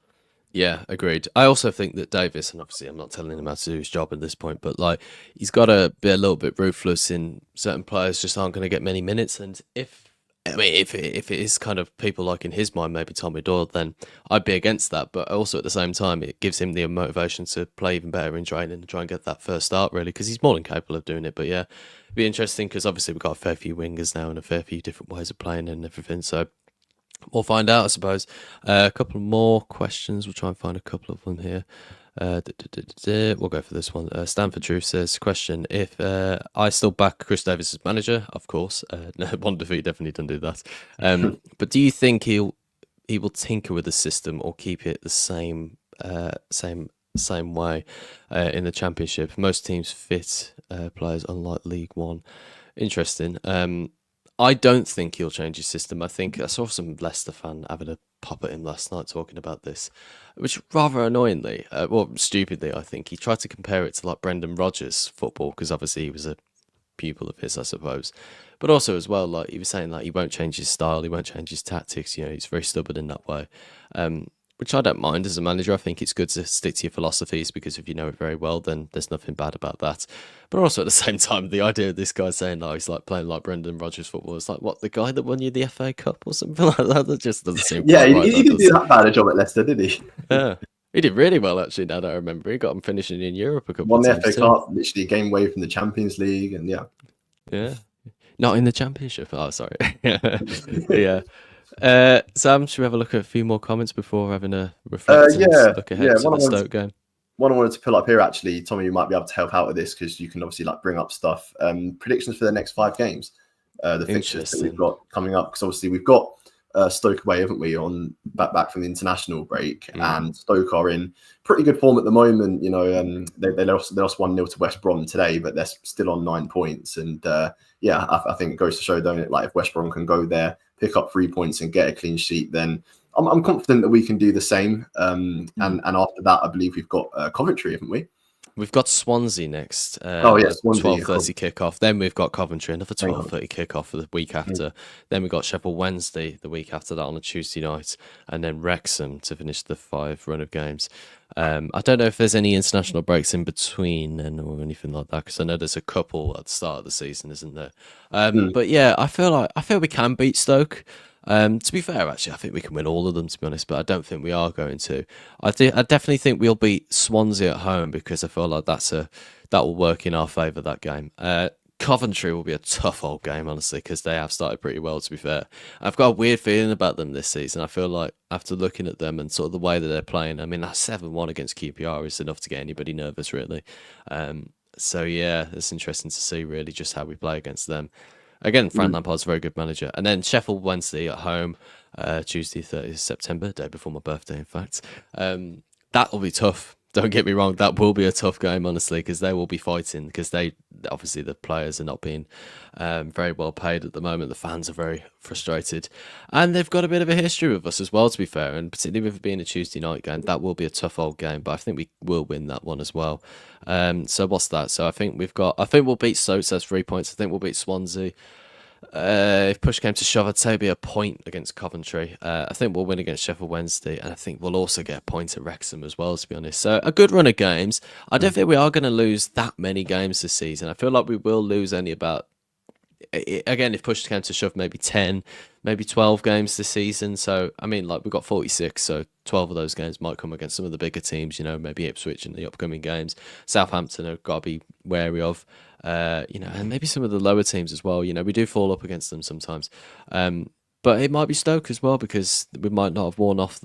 Yeah, agreed. I also think that Davis, and obviously I'm not telling him how to do his job at this point, but like he's got to be a little bit ruthless in certain players just aren't going to get many minutes. And if it is kind of people like in his mind, maybe Tommy Doyle, then I'd be against that. But also at the same time, it gives him the motivation to play even better in training and try and get that first start really, because he's more than capable of doing it. But yeah, it'd be interesting because obviously we've got a fair few wingers now and a fair few different ways of playing and everything. So We'll find out, I suppose. A couple more questions. We'll try and find a couple of them here. We'll go for this one. Stanford Truth says, question, if I still back Chris Davis as manager, of course. No, one defeat definitely doesn't do that. But do you think he will tinker with the system or keep it the same way in the Championship? Most teams fit players, unlike League One. Interesting. I don't think he'll change his system. I think I saw some Leicester fan having a pop at him last night talking about this, which rather annoyingly, stupidly, I think he tried to compare it to like Brendan Rodgers' football, because obviously he was a pupil of his, I suppose. But also as well, like he was saying, like he won't change his style, he won't change his tactics. You know, he's very stubborn in that way. Which I don't mind as a manager. I think it's good to stick to your philosophies, because if you know it very well, then there's nothing bad about that. But also at the same time, the idea of this guy saying, "Oh, he's like playing like Brendan Rodgers football," it's like, what, the guy that won you the FA Cup or something like that? That just doesn't seem Yeah, quite right. he didn't do that bad a job at Leicester, did he? Yeah, he did really well actually. Now that I remember, he got him finishing in Europe a couple Won of the times FA too. Cup, literally a game away from the Champions League, and yeah. Not in the Championship. Oh, sorry. Yeah. Sam, should we have a look at a few more comments before having a reflect and look ahead to the Stoke game? One I wanted to pull up here, actually, Tommy, you might be able to help out with this, because you can obviously like bring up stuff. Predictions for the next 5 games, the fixtures that we've got coming up, because obviously we've got Stoke away, haven't we, on back from the international break, and Stoke are in pretty good form at the moment. You know, they lost 1-0 to West Brom today, but they're still on 9 points, and I think it goes to show, don't it? Like if West Brom can go there, pick up 3 points, and get a clean sheet, then I'm confident that we can do the same. And after that, I believe we've got Coventry, haven't we? We've got Swansea next. Swansea, 12:30 kickoff. Then we've got Coventry, another 12:30 kickoff for the week after. Then we've got Sheffield Wednesday the week after that on a Tuesday night, and then Wrexham to finish the 5 run of games. I don't know if there's any international breaks in between or anything like that, because I know there's a couple at the start of the season, isn't there? But yeah, I feel we can beat Stoke. To be fair, actually, I think we can win all of them, to be honest, but I don't think we are going to. I definitely think we'll beat Swansea at home, because I feel like that will work in our favour, that game. Coventry will be a tough old game, honestly, because they have started pretty well, to be fair. I've got a weird feeling about them this season. I feel like after looking at them and sort of the way that they're playing, I mean, that 7-1 against QPR is enough to get anybody nervous, really. So yeah, it's interesting to see really just how we play against them. Again, Frank Lampard's a very good manager. And then Sheffield Wednesday at home, Tuesday, 30th September, day before my birthday, in fact. That will be tough. Don't get me wrong, that will be a tough game, honestly, because they will be fighting, because obviously the players are not being very well paid at the moment. The fans are very frustrated. And they've got a bit of a history with us as well, to be fair. And particularly with it being a Tuesday night game, that will be a tough old game. But I think we will win that one as well. So what's that? So I think we'll beat Stoke, so that's 3 points. I think we'll beat Swansea. If push came to shove, I'd say it'd be a point against Coventry. I think we'll win against Sheffield Wednesday, and I think we'll also get a point at Wrexham as well, to be honest. So a good run of games. I don't think we are going to lose that many games this season. I feel like we will lose only about, again, if push came to shove, maybe 10, maybe 12 games this season. So, I mean, like, we've got 46, so 12 of those games might come against some of the bigger teams, you know, maybe Ipswich in the upcoming games. Southampton have got to be wary of. And maybe some of the lower teams as well. You know, we do fall up against them sometimes. But it might be Stoke as well, because we might not have worn off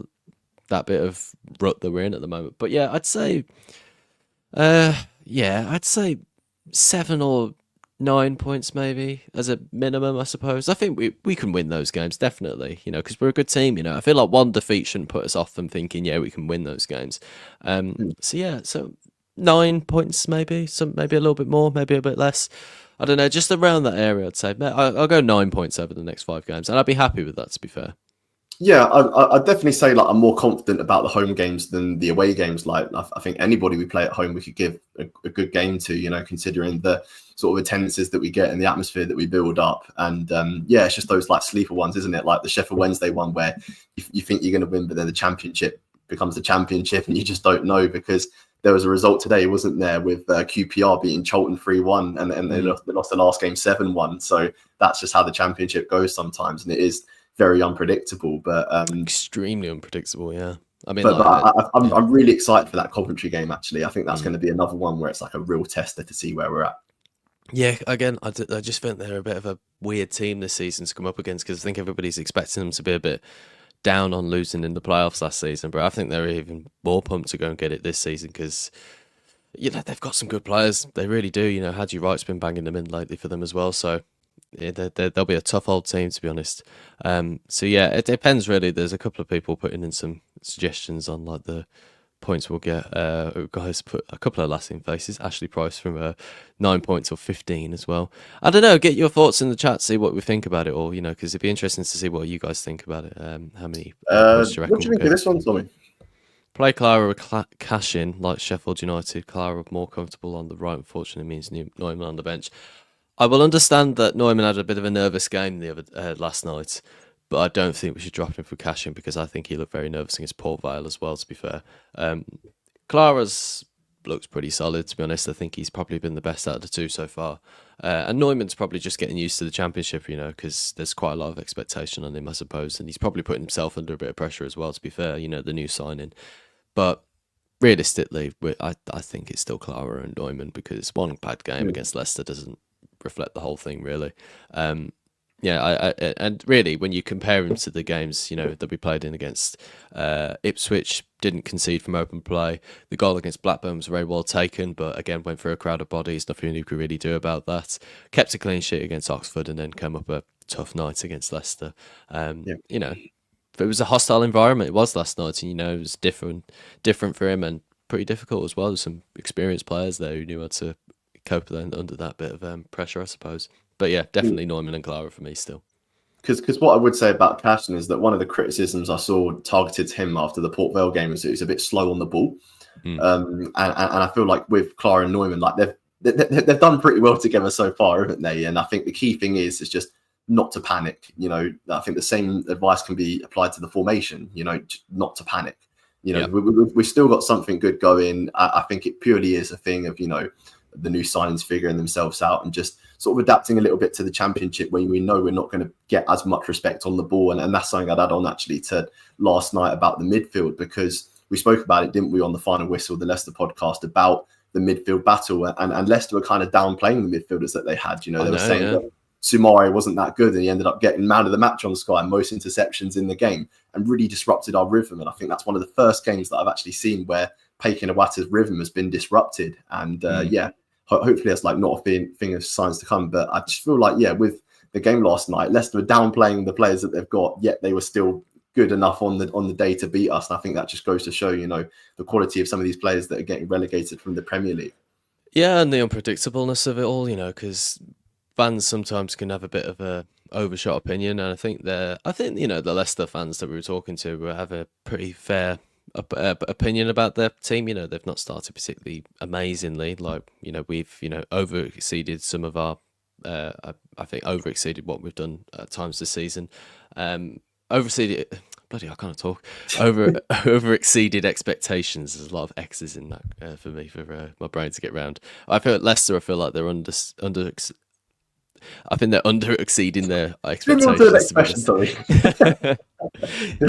that bit of rut that we're in at the moment. But yeah, I'd say 7 or 9 points maybe as a minimum, I suppose. I think we can win those games, definitely, you know, because we're a good team, you know. I feel like one defeat shouldn't put us off from thinking, yeah, we can win those games. So 9 points maybe, maybe a little bit more, maybe a bit less. I don't know, just around that area, I'd say. I'll go 9 points over the next 5 games, and I'd be happy with that, to be fair. Yeah, I'd definitely say like I'm more confident about the home games than the away games. Like I think anybody we play at home, we could give a good game to, you know, considering the sort of attendances that we get and the atmosphere that we build up. And it's just those like sleeper ones, isn't it? Like the Sheffield Wednesday one where you think you're going to win, but then the championship becomes the championship and you just don't know, because there was a result today, wasn't there, with QPR beating Charlton 3-1 and they lost the last game 7-1. So that's just how the championship goes sometimes. And it is very unpredictable, but extremely unpredictable. Yeah, I mean, I'm really excited for that Coventry game. Actually, I think that's going to be another one where it's like a real tester to see where we're at. Yeah, again, I just think they're a bit of a weird team this season to come up against because I think everybody's expecting them to be a bit down on losing in the playoffs last season, but I think they're even more pumped to go and get it this season because they've got some good players. They really do. Hadji Wright's been banging them in lately for them as well. So yeah, they'll be a tough old team to be honest. So yeah, it depends really. There's a couple of people putting in some suggestions on like the points we'll get. Guys put a couple of lasting faces. Ashley Price from 9 points or 15 as well. I don't know. Get your thoughts in the chat. See what we think about it all. Because it'd be interesting to see what you guys think about it. How many points do you reckon? What do you think of this one, Tommy? Play Clara with cash in like Sheffield United. Clara more comfortable on the right. Unfortunately, means Neumann on the bench. I will understand that Neumann had a bit of a nervous game last night, but I don't think we should drop him for cash in because I think he looked very nervous against Port Vale as well. To be fair, Clara's looks pretty solid. To be honest, I think he's probably been the best out of the two so far. And Neumann's probably just getting used to the championship, because there's quite a lot of expectation on him, I suppose, and he's probably putting himself under a bit of pressure as well. To be fair, the new signing, but realistically, I think it's still Clara and Neumann because one bad game against Leicester doesn't reflect the whole thing really. And really when you compare him to the games that we played in against Ipswich, didn't concede from open play. The goal against Blackburn was very well taken, but again went through a crowd of bodies. Nothing you could really do about that. Kept a clean sheet against Oxford and then came up a tough night against Leicester. If it was a hostile environment, it was last night, and it was different for him and pretty difficult as well. There's some experienced players there who knew how to cope under that bit of pressure, I suppose. But yeah, definitely Neumann and Clara for me still. Because what I would say about Caston is that one of the criticisms I saw targeted to him after the Port Vale game is that he's a bit slow on the ball. And I feel like with Clara and Neumann, like they've done pretty well together so far, haven't they? And I think the key thing is just not to panic. I think the same advice can be applied to the formation. Not to panic. We've still got something good going. I think it purely is a thing of the new signings figuring themselves out and just sort of adapting a little bit to the championship when we know we're not going to get as much respect on the ball. And that's something I'd add on actually to last night about the midfield, because we spoke about it, didn't we, on the Final Whistle, the Leicester podcast, about the midfield battle, and Leicester were kind of downplaying the midfielders that they had. They were saying that Sumare wasn't that good and he ended up getting man of the match on Sky, most interceptions in the game, and really disrupted our rhythm. And I think that's one of the first games that I've actually seen where Paik Nawata's rhythm has been disrupted. And hopefully that's like not a thing of signs to come. But I just feel like, with the game last night, Leicester were downplaying the players that they've got, yet they were still good enough on the day to beat us. And I think that just goes to show, the quality of some of these players that are getting relegated from the Premier League. Yeah, and the unpredictableness of it all, because fans sometimes can have a bit of a overshot opinion. And I think the Leicester fans that we were talking to have a pretty fair opinion about their team. They've not started particularly amazingly. Like, we've over exceeded some of our I think over exceeded what we've done at times this season. Over exceeded expectations. There's a lot of X's in that for me, for my brain to get round. I feel at Leicester, I feel like they're I think they're under exceeding their expectations.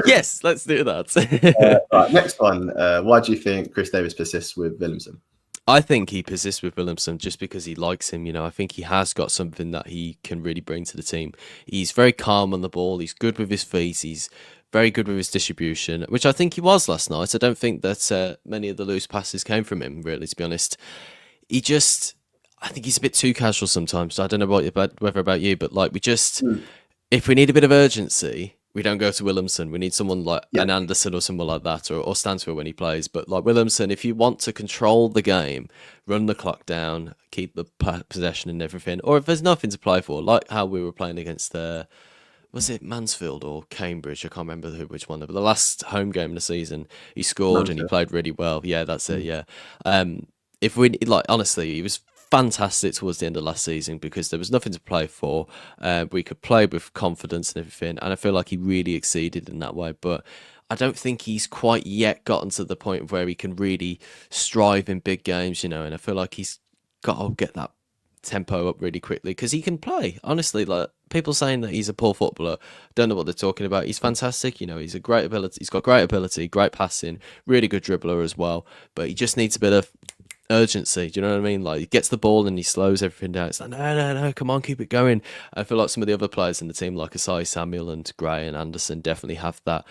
Yes, let's do that. Right, next one. Why do you think Chris Davis persists with Williamson? I think he persists with Williamson just because he likes him. I think he has got something that he can really bring to the team. He's very calm on the ball. He's good with his feet. He's very good with his distribution, which I think he was last night. I don't think that many of the loose passes came from him, really, to be honest. I think he's a bit too casual sometimes. I don't know whether about you, but like if we need a bit of urgency, we don't go to Williamson. We need someone like an Anderson or someone like that, or Stansfield when he plays. But like Williamson, if you want to control the game, run the clock down, keep the possession and everything, or if there's nothing to play for, like how we were playing against was it Mansfield or Cambridge? I can't remember which one. But the last home game of the season, he scored and he played really well. Yeah, that's it. Yeah. If we honestly, he was fantastic towards the end of last season because there was nothing to play for. We could play with confidence and everything, and I feel like he really exceeded in that way. But I don't think he's quite yet gotten to the point of where he can really strive in big games, and I feel like he's got to get that tempo up really quickly because he can play. Honestly, like people saying that he's a poor footballer, don't know what they're talking about. He's fantastic, he's a great ability. He's got great ability, great passing, really good dribbler as well. But he just needs a bit of urgency. Do you know what I mean? Like, he gets the ball and he slows everything down. It's like, no, come on, keep it going. I feel like some of the other players in the team, like Asai Samuel and Gray and Anderson, definitely have that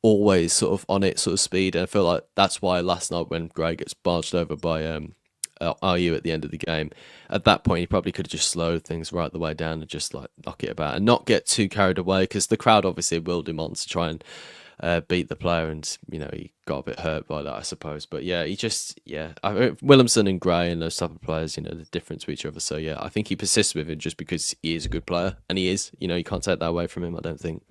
always sort of on it sort of speed. And I feel like that's why last night when Gray gets barged over by RU at the end of the game, at that point he probably could have just slowed things right the way down and just like knock it about and not get too carried away, because the crowd obviously willed him on to try and beat the player, and you know, he got a bit hurt by that, I suppose. But yeah, Williamson and Gray and those type of players, you know, the difference to each other. So yeah, I think he persists with it just because he is a good player, and he is. You know, you can't take that away from him, I don't think.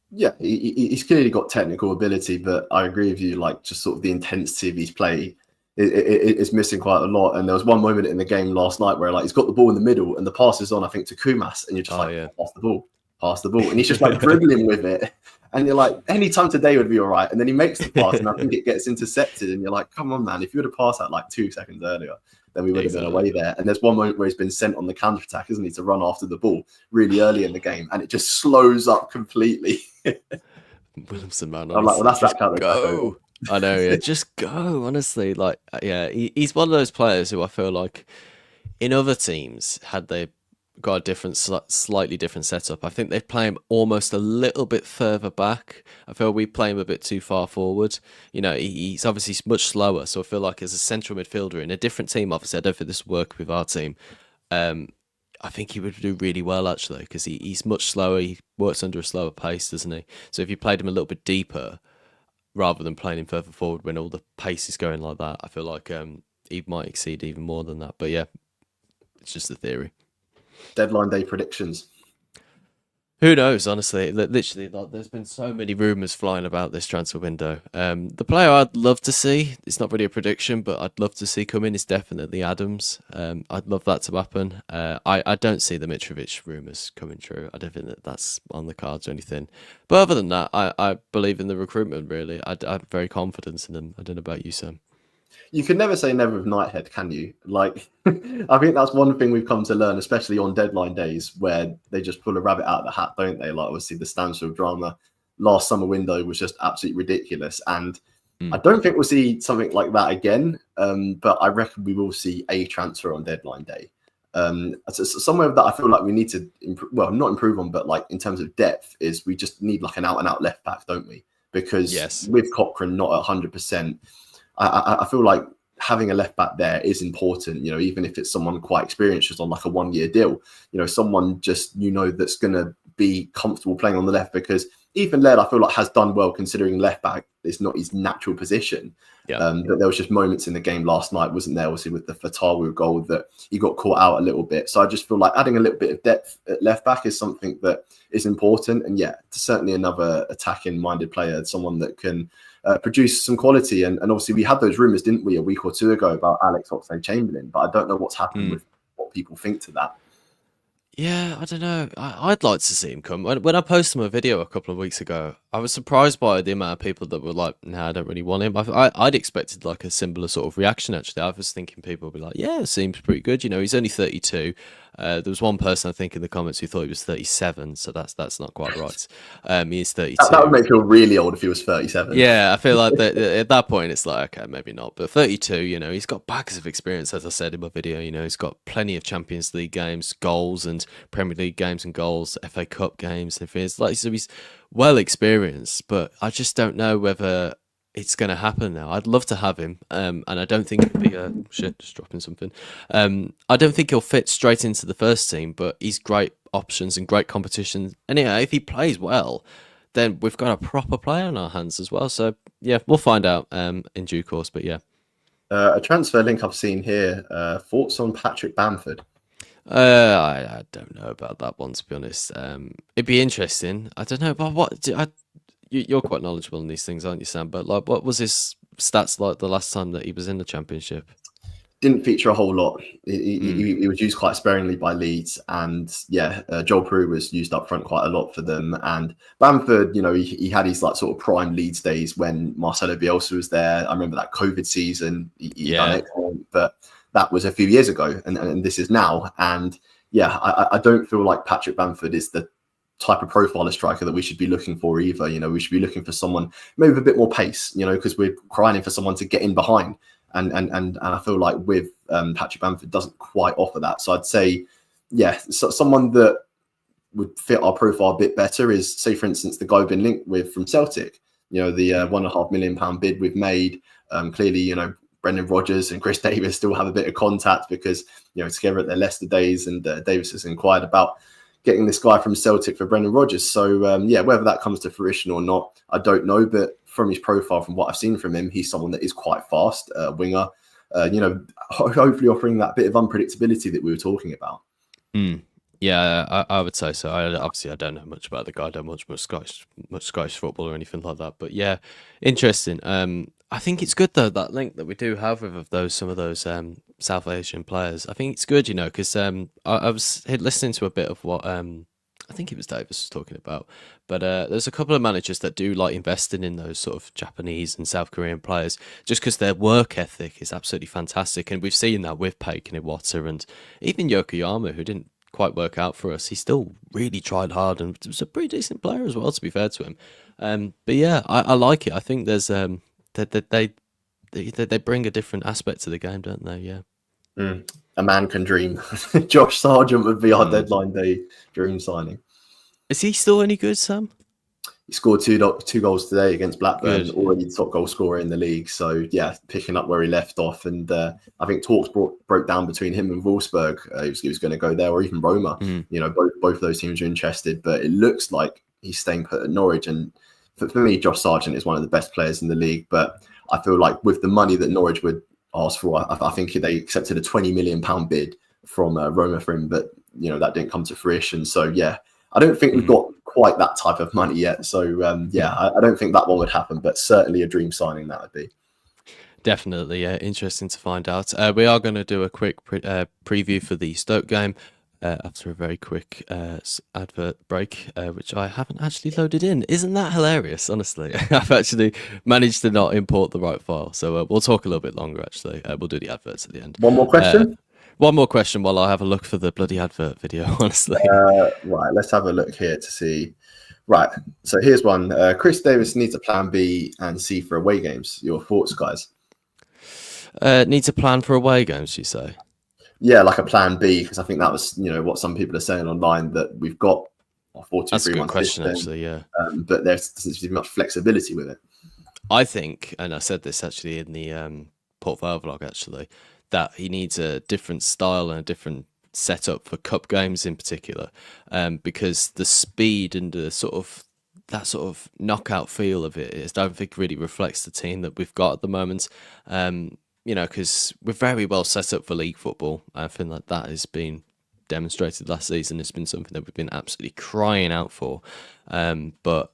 Yeah, he's clearly got technical ability, but I agree with you. Like, just sort of the intensity of his play is missing quite a lot. And there was one moment in the game last night where like he's got the ball in the middle and the pass is on, I think, to Kumas, and you're just pass the ball, and he's just like dribbling with it. And you're like, any time today would be all right. And then he makes the pass, and I think it gets intercepted. And you're like, come on, man. If you would have passed that like 2 seconds earlier, then we would have been away there. And there's one moment where he's been sent on the counter-attack, isn't he, to run after the ball really early in the game. And it just slows up completely. Williamson, man. I'm like, well, that's that counter-attack. Go. I know, yeah. Just go, honestly. Like, yeah, he's one of those players who I feel like in other teams, had they got a different, slightly different setup, I think they'd play him almost a little bit further back. I feel we play him a bit too far forward. You know, he's obviously much slower, so I feel like as a central midfielder in a different team, obviously I don't think this would work with our team. I think he would do really well, actually, because he's much slower. He works under a slower pace, doesn't he? So if you played him a little bit deeper rather than playing him further forward when all the pace is going like that, I feel like he might exceed even more than that. But yeah, it's just a theory. Deadline day predictions. Who knows, honestly? Literally, like, there's been so many rumours flying about this transfer window. The player I'd love to see, it's not really a prediction, but I'd love to see come in is definitely Adams. I'd love that to happen. I don't see the Mitrovic rumours coming true. I don't think that's on the cards or anything. But other than that, I believe in the recruitment, really. I'm very confident in them. I don't know about you, Sam. You can never say never with Knighthead, can you? Like, I think that's one thing we've come to learn, especially on deadline days, where they just pull a rabbit out of the hat, don't they? Like, obviously, the Stansfield drama last summer window was just absolutely ridiculous. And I don't think we'll see something like that again, but I reckon we will see a transfer on deadline day. Somewhere that I feel like we need to, not improve on, but like in terms of depth, is we just need like an out-and-out left-back, don't we? Because with Cochrane not at 100%, I feel like having a left back there is important, you know, even if it's someone quite experienced, just on like a 1-year deal, you know, someone just, you know, that's going to be comfortable playing on the left, because even Laird, I feel like, has done well considering left back is not his natural position. But there was just moments in the game last night, wasn't there, obviously with the Fatawu goal, that he got caught out a little bit. So I just feel like adding a little bit of depth at left back is something that is important. And yeah, certainly another attacking minded player, someone that can produce some quality. And obviously we had those rumours, didn't we, a week or two ago about Alex Oxlade-Chamberlain, but I don't know what's happened with what people think to that. Yeah, I don't know. I'd like to see him come. When I posted him a video a couple of weeks ago, I was surprised by the amount of people that were like, "Nah, I don't really want him." I'd expected like a similar sort of reaction. Actually, I was thinking people would be like, "Yeah, it seems pretty good." You know, he's only 32. There was one person I think in the comments who thought he was 37, so that's not quite right. He is 32. That would make me feel really old if he was 37. Yeah, I feel like at that point it's like, okay, maybe not. But 32, you know, he's got bags of experience, as I said in my video. You know, he's got plenty of Champions League games, goals, and Premier League games and goals, FA Cup games. And things. Like, so he's well experienced, but I just don't know whether it's going to happen now. I'd love to have him, and I don't think it'd be just dropping something. I don't think he'll fit straight into the first team, but he's great options and great competition. And yeah, if he plays well, then we've got a proper player on our hands as well. So yeah, we'll find out in due course. But yeah, a transfer link I've seen here. Thoughts on Patrick Bamford? I don't know about that one, to be honest. It'd be interesting. I don't know, but you're quite knowledgeable in these things, aren't you, Sam? But like, what was his stats like the last time that he was in the Championship? Didn't feature a whole lot. He was used quite sparingly by Leeds, and yeah, Joel Peru was used up front quite a lot for them. And Bamford, you know, he had his like sort of prime Leeds days when Marcelo Bielsa was there. I remember that COVID season. He done excellent, but that was a few years ago, and this is now. And yeah, I don't feel like Patrick Bamford is the type of profile of striker that we should be looking for either. You know, we should be looking for someone maybe with a bit more pace, you know, because we're crying for someone to get in behind. and I feel like with Patrick Bamford doesn't quite offer that. So I'd say, yeah, someone that would fit our profile a bit better is, say, for instance, the guy we've been linked with from Celtic. You know, the £1.5 million bid we've made. Clearly, you know, Brendan Rodgers and Chris Davis still have a bit of contact because, you know, together at their Leicester days, and Davis has inquired about getting this guy from Celtic for Brendan Rodgers. So, yeah, whether that comes to fruition or not, I don't know. But from his profile, from what I've seen from him, he's someone that is quite fast, winger, you know, hopefully offering that bit of unpredictability that we were talking about. Yeah, I would say so. Obviously, I don't know much about the guy. I don't watch much Scottish football or anything like that. But yeah, interesting. I think it's good though, that link that we do have with some of those South Asian players. I think it's good, you know, because I was listening to a bit of what I think it was Davis was talking about. But there's a couple of managers that do like investing in those sort of Japanese and South Korean players just because their work ethic is absolutely fantastic. And we've seen that with Paik and Iwata and even Yokoyama, who didn't quite work out for us. He still really tried hard and was a pretty decent player as well, to be fair to him. But yeah, I like it. I think there's they bring a different aspect to the game, don't they? Yeah. A man can dream. Josh Sargent would be our deadline day dream signing. Is he still any good, Sam? He scored two goals today against Blackburn, Good. already top goal scorer in the league. So, yeah, picking up where he left off. And I think talks broke down between him and Wolfsburg. He was going to go there, or even Roma. You know, both of those teams are interested. But it looks like he's staying put at Norwich. And for me, Josh Sargent is one of the best players in the league. But I feel like with the money that Norwich would ask for, I think they accepted a £20 million bid from Roma for him. But, you know, that didn't come to fruition. So, yeah, I don't think we've got quite that type of money yet. So, yeah, I don't think that one would happen, but certainly a dream signing that would be. Definitely, yeah. Interesting to find out. We are going to do a quick preview for the Stoke game after a very quick advert break, which I haven't actually loaded in. Isn't that hilarious, honestly? I've actually managed to not import the right file. So we'll talk a little bit longer, actually. We'll do the adverts at the end. One more question? One more question while I have a look for the bloody advert video, honestly. Right, let's have a look here to see. Right, so here's one. Chris Davis needs a plan B and C for away games. Your thoughts, guys? Needs a plan for away games, you say? Yeah, like a plan B, because I think that was, you know, what some people are saying online, that we've got a 4-2-3-1 That's a good question, system, actually, yeah. But there doesn't seem to be much flexibility with it. I think, and I said this actually in the Port Vale vlog, actually, that he needs a different style and a different setup for cup games in particular, because the speed and the sort of knockout feel of it, I don't think really reflects the team that we've got at the moment. You know, because we're very well set up for league football. I think that has been demonstrated last season. It's been something that we've been absolutely crying out for. But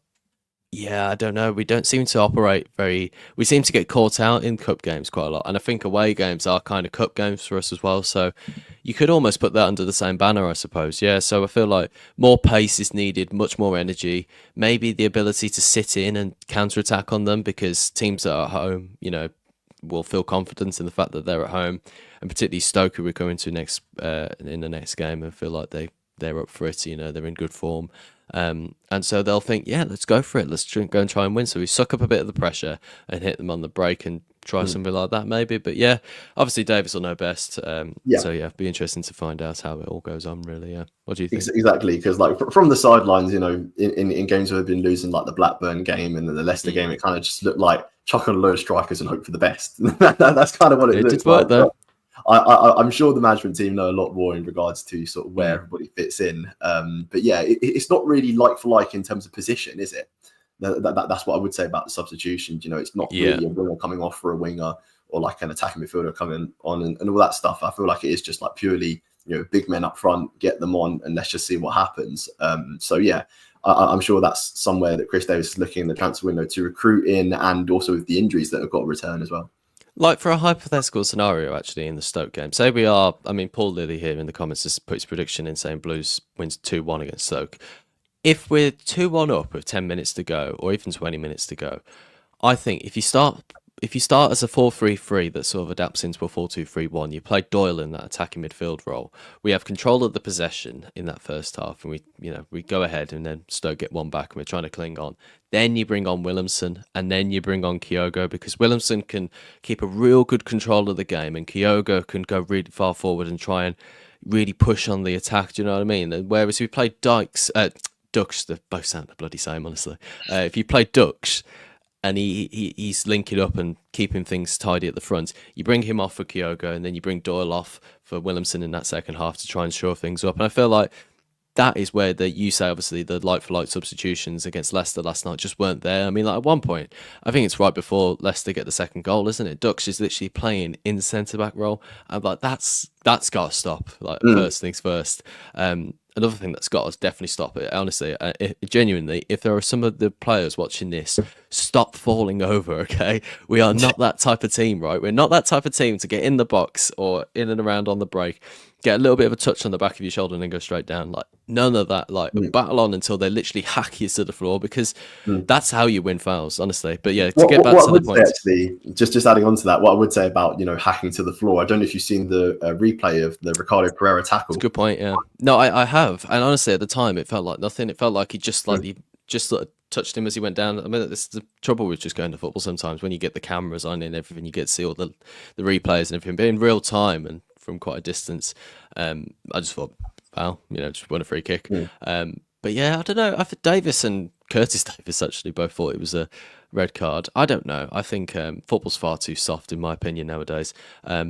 yeah, I don't know. We don't seem to operate we seem to get caught out in cup games quite a lot. And I think away games are kind of cup games for us as well. So you could almost put that under the same banner, I suppose. Yeah, so I feel like more pace is needed, much more energy, maybe the ability to sit in and counter-attack on them, because teams that are at home, you know, will feel confidence in the fact that they're at home, and particularly Stoke, who we're going to next in the next game, and feel like they're up for it. You know, they're in good form, and so they'll think, yeah, let's go for it. Let's go and try and win. So we suck up a bit of the pressure and hit them on the break and try something like that, maybe. But yeah, obviously Davis will know best. So yeah, it'd be interesting to find out how it all goes on. Really, yeah. What do you think? Exactly, because like from the sidelines, you know, in games where we've been losing, like the Blackburn game and then the Leicester game, it kind of just looked like chuck on a load of strikers and hope for the best. That's kind of what it looks like. I'm sure the management team know a lot more in regards to sort of where everybody fits in. But yeah, it's not really like for like in terms of position, is it? That's what I would say about the substitutions. You know, it's not really a winger coming off for a winger, or like an attacking midfielder coming on and all that stuff. I feel like it is just like purely, you know, big men up front, get them on, and let's just see what happens. So yeah, I'm sure that's somewhere that Chris Davis is looking in the transfer window to recruit in, and also with the injuries that have got to return as well. Like for a hypothetical scenario, actually, in the Stoke game, say we are, I mean, Paul Lilly here in the comments just put his prediction in saying Blues wins 2-1 against Stoke. If we're 2-1 up with 10 minutes to go, or even 20 minutes to go, I think if you start if you start as a 4-3-3 that sort of adapts into a 4-2-3-1, you play Doyle in that attacking midfield role. We have control of the possession in that first half, and we go ahead, and then Stoke get one back, and we're trying to cling on. Then you bring on Williamson, and then you bring on Kyogo, because Williamson can keep a real good control of the game, and Kyogo can go really far forward and try and really push on the attack. Do you know what I mean? And whereas we played Dukes, they both sound the bloody same, honestly. If you play Dukes, and he's linking up and keeping things tidy at the front, you bring him off for Kyogo, and then you bring Doyle off for Williamson in that second half to try and shore things up. And I feel like that is where you say, obviously, the like-for-like substitutions against Leicester last night just weren't there. I mean, like, at one point, I think it's right before Leicester get the second goal, isn't it? Dux is literally playing in the centre-back role. I'm like, that's got to stop. Like, first things first. Another thing that's got to definitely stop it, honestly, genuinely, if there are some of the players watching this, stop falling over, okay? We are not that type of team, right? We're not that type of team to get in the box or in and around on the break, get a little bit of a touch on the back of your shoulder and then go straight down. Like, none of that. Like, battle on until they literally hack you to the floor, because that's how you win fouls, honestly. But yeah, to get back to the point. Actually, just adding on to that, what I would say about, hacking to the floor, I don't know if you've seen the replay of the Ricardo Pereira tackle. That's a good point, yeah. No, I have. And honestly, at the time, it felt like nothing. It felt like he just slightly just sort of touched him as he went down. I mean, this is the trouble with just going to football sometimes. When you get the cameras on and everything, you get to see all the replays and everything. But in real time and from quite a distance, I just thought, wow, just won a free kick. But yeah, I don't know. I think Davis and Curtis Davis actually both thought it was a red card. I don't know. I think football's far too soft, in my opinion, nowadays.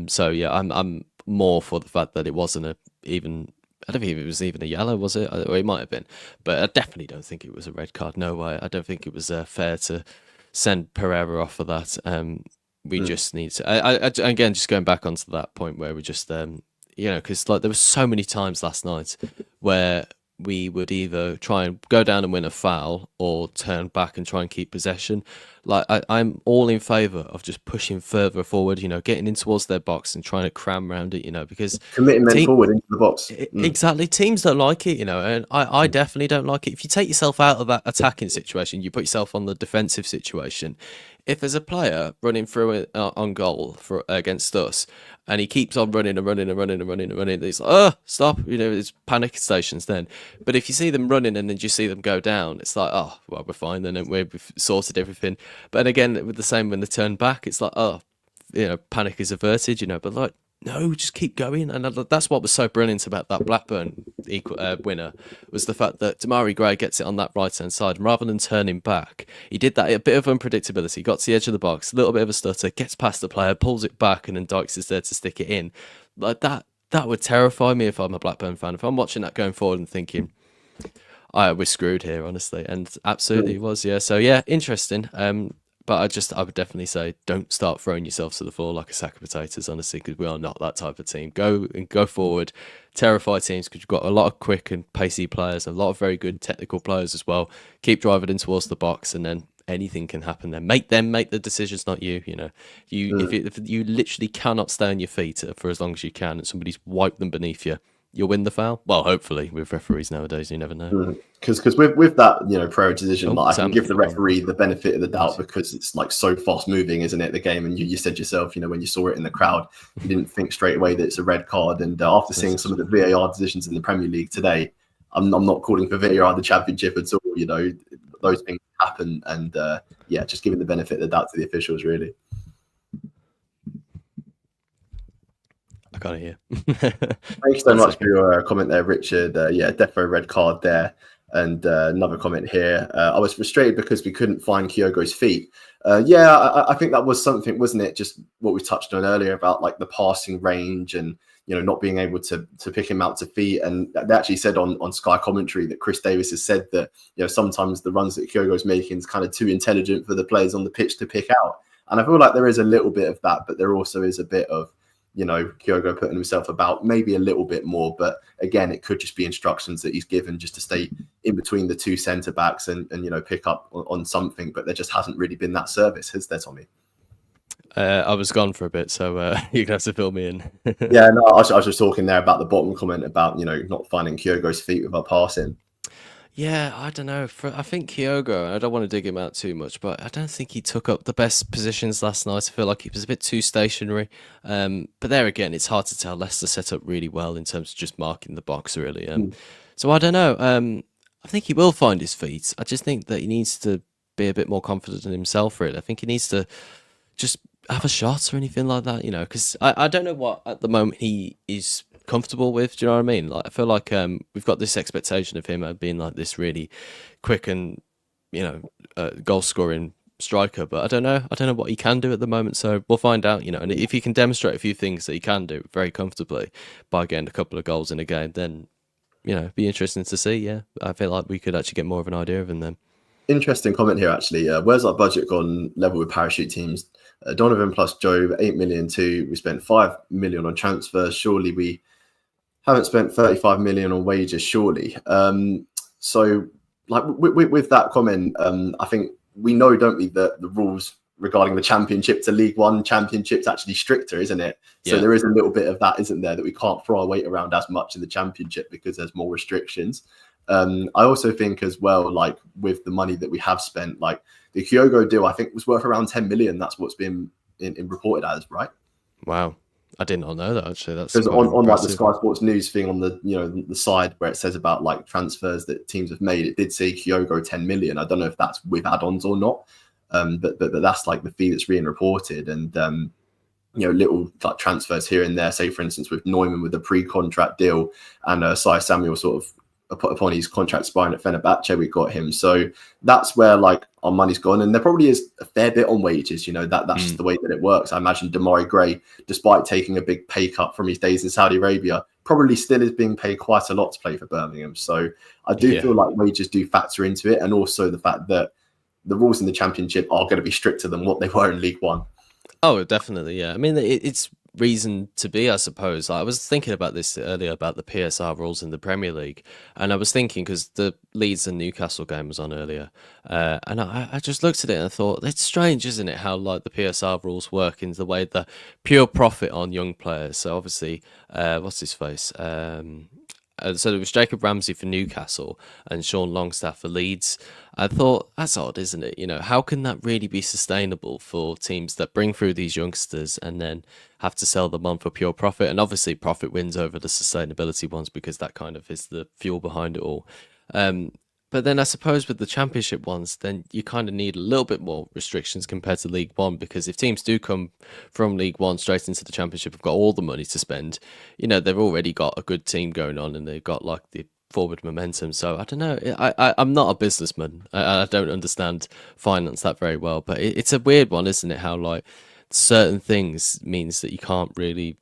So yeah, I'm more for the fact that it wasn't even. I don't think it was even a yellow, was it? Or it might have been, but I definitely don't think it was a red card. No way. I don't think it was fair to send Pereira off for that. We just need to. Again, just going back onto that point where we just, because like there were so many times last night where we would either try and go down and win a foul or turn back and try and keep possession. Like I'm all in favour of just pushing further forward, getting in towards their box and trying to cram around it, because committing men forward into the box. Exactly. Teams don't like it, and I definitely don't like it. If you take yourself out of that attacking situation, you put yourself on the defensive situation. If there's a player running through on goal against us, and he keeps on running, it's like, oh, stop! It's panic stations then. But if you see them running and then you see them go down, it's like, oh, well, we're fine then, we've sorted everything. But again, with the same when they turn back, it's like, oh, panic is averted, But like, no, just keep going. And that's what was so brilliant about that Blackburn winner, was the fact that Damari Gray gets it on that right-hand side. And rather than turning back, he did that, a bit of unpredictability, got to the edge of the box, a little bit of a stutter, gets past the player, pulls it back, and then Dykes is there to stick it in. Like that would terrify me if I'm a Blackburn fan. If I'm watching that going forward and thinking, we're screwed here, honestly. And absolutely it was, yeah. So, yeah, interesting. But I would definitely say don't start throwing yourself to the floor like a sack of potatoes, honestly, because we are not that type of team. Go forward, terrify teams, because you've got a lot of quick and pacey players, a lot of very good technical players as well. Keep driving in towards the box, and then anything can happen there. Make them make the decisions, not you. If you literally cannot stay on your feet for as long as you can, and somebody's wiped them beneath you, you'll win the foul. Well, hopefully, with referees nowadays, you never know. Because with that, Pereira decision, I can give the referee the benefit of the doubt, because it's like so fast moving, isn't it, the game? And you said yourself, when you saw it in the crowd, you didn't think straight away that it's a red card. And after seeing some of the VAR decisions in the Premier League today, I'm not calling for VAR in the Championship at all. Those things happen, and just giving the benefit of the doubt to the officials, really. I can't hear. Thank you so much for your comment there, Richard. Defo red card there. And another comment here. I was frustrated because we couldn't find Kyogo's feet. I think that was something, wasn't it? Just what we touched on earlier about like the passing range and not being able to pick him out to feet. And they actually said on Sky commentary that Chris Davis has said that sometimes the runs that Kyogo's making is kind of too intelligent for the players on the pitch to pick out. And I feel like there is a little bit of that, but there also is a bit of Kyogo putting himself about maybe a little bit more. But again, it could just be instructions that he's given just to stay in between the two centre backs and pick up on something. But there just hasn't really been that service, has there, Tommy? I was gone for a bit, so you're gonna have to fill me in. Yeah, no, I was just talking there about the bottom comment about not finding Kyogo's feet with our passing. Yeah, I don't know. I think Kyogo, I don't want to dig him out too much, but I don't think he took up the best positions last night. I feel like he was a bit too stationary. But there again, it's hard to tell. Leicester set up really well in terms of just marking the box, really. So I don't know. I think he will find his feet. I just think that he needs to be a bit more confident in himself, really. I think he needs to just have a shot or anything like that, because I don't know what at the moment he is comfortable with. Do you know what I mean? Like, I feel like we've got this expectation of him being like this really quick and goal scoring striker, but I don't know what he can do at the moment. So we'll find out. And if he can demonstrate a few things that he can do very comfortably by getting a couple of goals in a game, then be interesting to see. Yeah, I feel like we could actually get more of an idea of him then. Interesting comment here, actually. Where's our budget gone level with parachute teams? Donovan plus Joe, 8 million too. We spent 5 million on transfers. Surely we haven't spent 35 million on wages, surely. So, like with that comment, I think we know, don't we, that the rules regarding the Championship to League One Championship's actually stricter, isn't it? So there is a little bit of that, isn't there, that we can't throw our weight around as much in the Championship because there's more restrictions. I also think as well, like with the money that we have spent, like the Kyogo deal, I think was worth around 10 million. That's what's been in reported as, right? Wow. I did not know that, actually. That's because on like the Sky Sports News thing on the the side where it says about like transfers that teams have made, it did say Kyogo 10 million. I don't know if that's with add-ons or not, but that's like the fee that's being reported, and little like transfers here and there. Say for instance with Neumann with a pre-contract deal, and Sai Samuel sort of upon his contract expiring at Fenerbahce, we got him. So that's where like our money's gone, and there probably is a fair bit on wages. That's just the way that it works. I imagine Damari Gray, despite taking a big pay cut from his days in Saudi Arabia, probably still is being paid quite a lot to play for Birmingham. So I do feel like wages do factor into it, and also the fact that the rules in the Championship are going to be stricter than what they were in League One. Oh, definitely, yeah. I mean, it's reason to be, I suppose. I was thinking about this earlier about the PSR rules in the Premier League, and I was thinking because the Leeds and Newcastle game was on earlier, and I just looked at it and I thought it's strange, isn't it, how like the PSR rules work in the way that pure profit on young players. So obviously, what's his face? So there was Jacob Ramsey for Newcastle and Sean Longstaff for Leeds. I thought, that's odd, isn't it? How can that really be sustainable for teams that bring through these youngsters and then have to sell them on for pure profit? And obviously profit wins over the sustainability ones because that kind of is the fuel behind it all. But then I suppose with the Championship ones, then you kind of need a little bit more restrictions compared to League One, because if teams do come from League One straight into the Championship, have got all the money to spend, they've already got a good team going on and they've got like the forward momentum. So I don't know. I'm not a businessman. I don't understand finance that very well, but it's a weird one, isn't it? How like certain things means that you can't really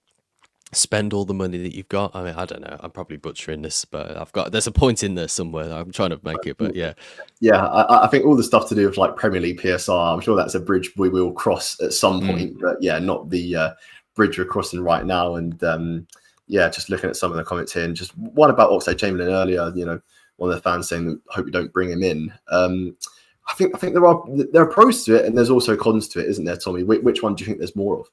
spend all the money that you've got. I mean, I don't know. I'm probably butchering this, but there's a point in there somewhere. I'm trying to make it, but yeah. Yeah, I think all the stuff to do with like Premier League PSR, I'm sure that's a bridge we will cross at some point, but yeah, not the bridge we're crossing right now. And just looking at some of the comments here, and just one about Oxlade-Chamberlain earlier, one of the fans saying, hope you don't bring him in. I think there are pros to it and there's also cons to it, isn't there, Tommy? Which one do you think there's more of?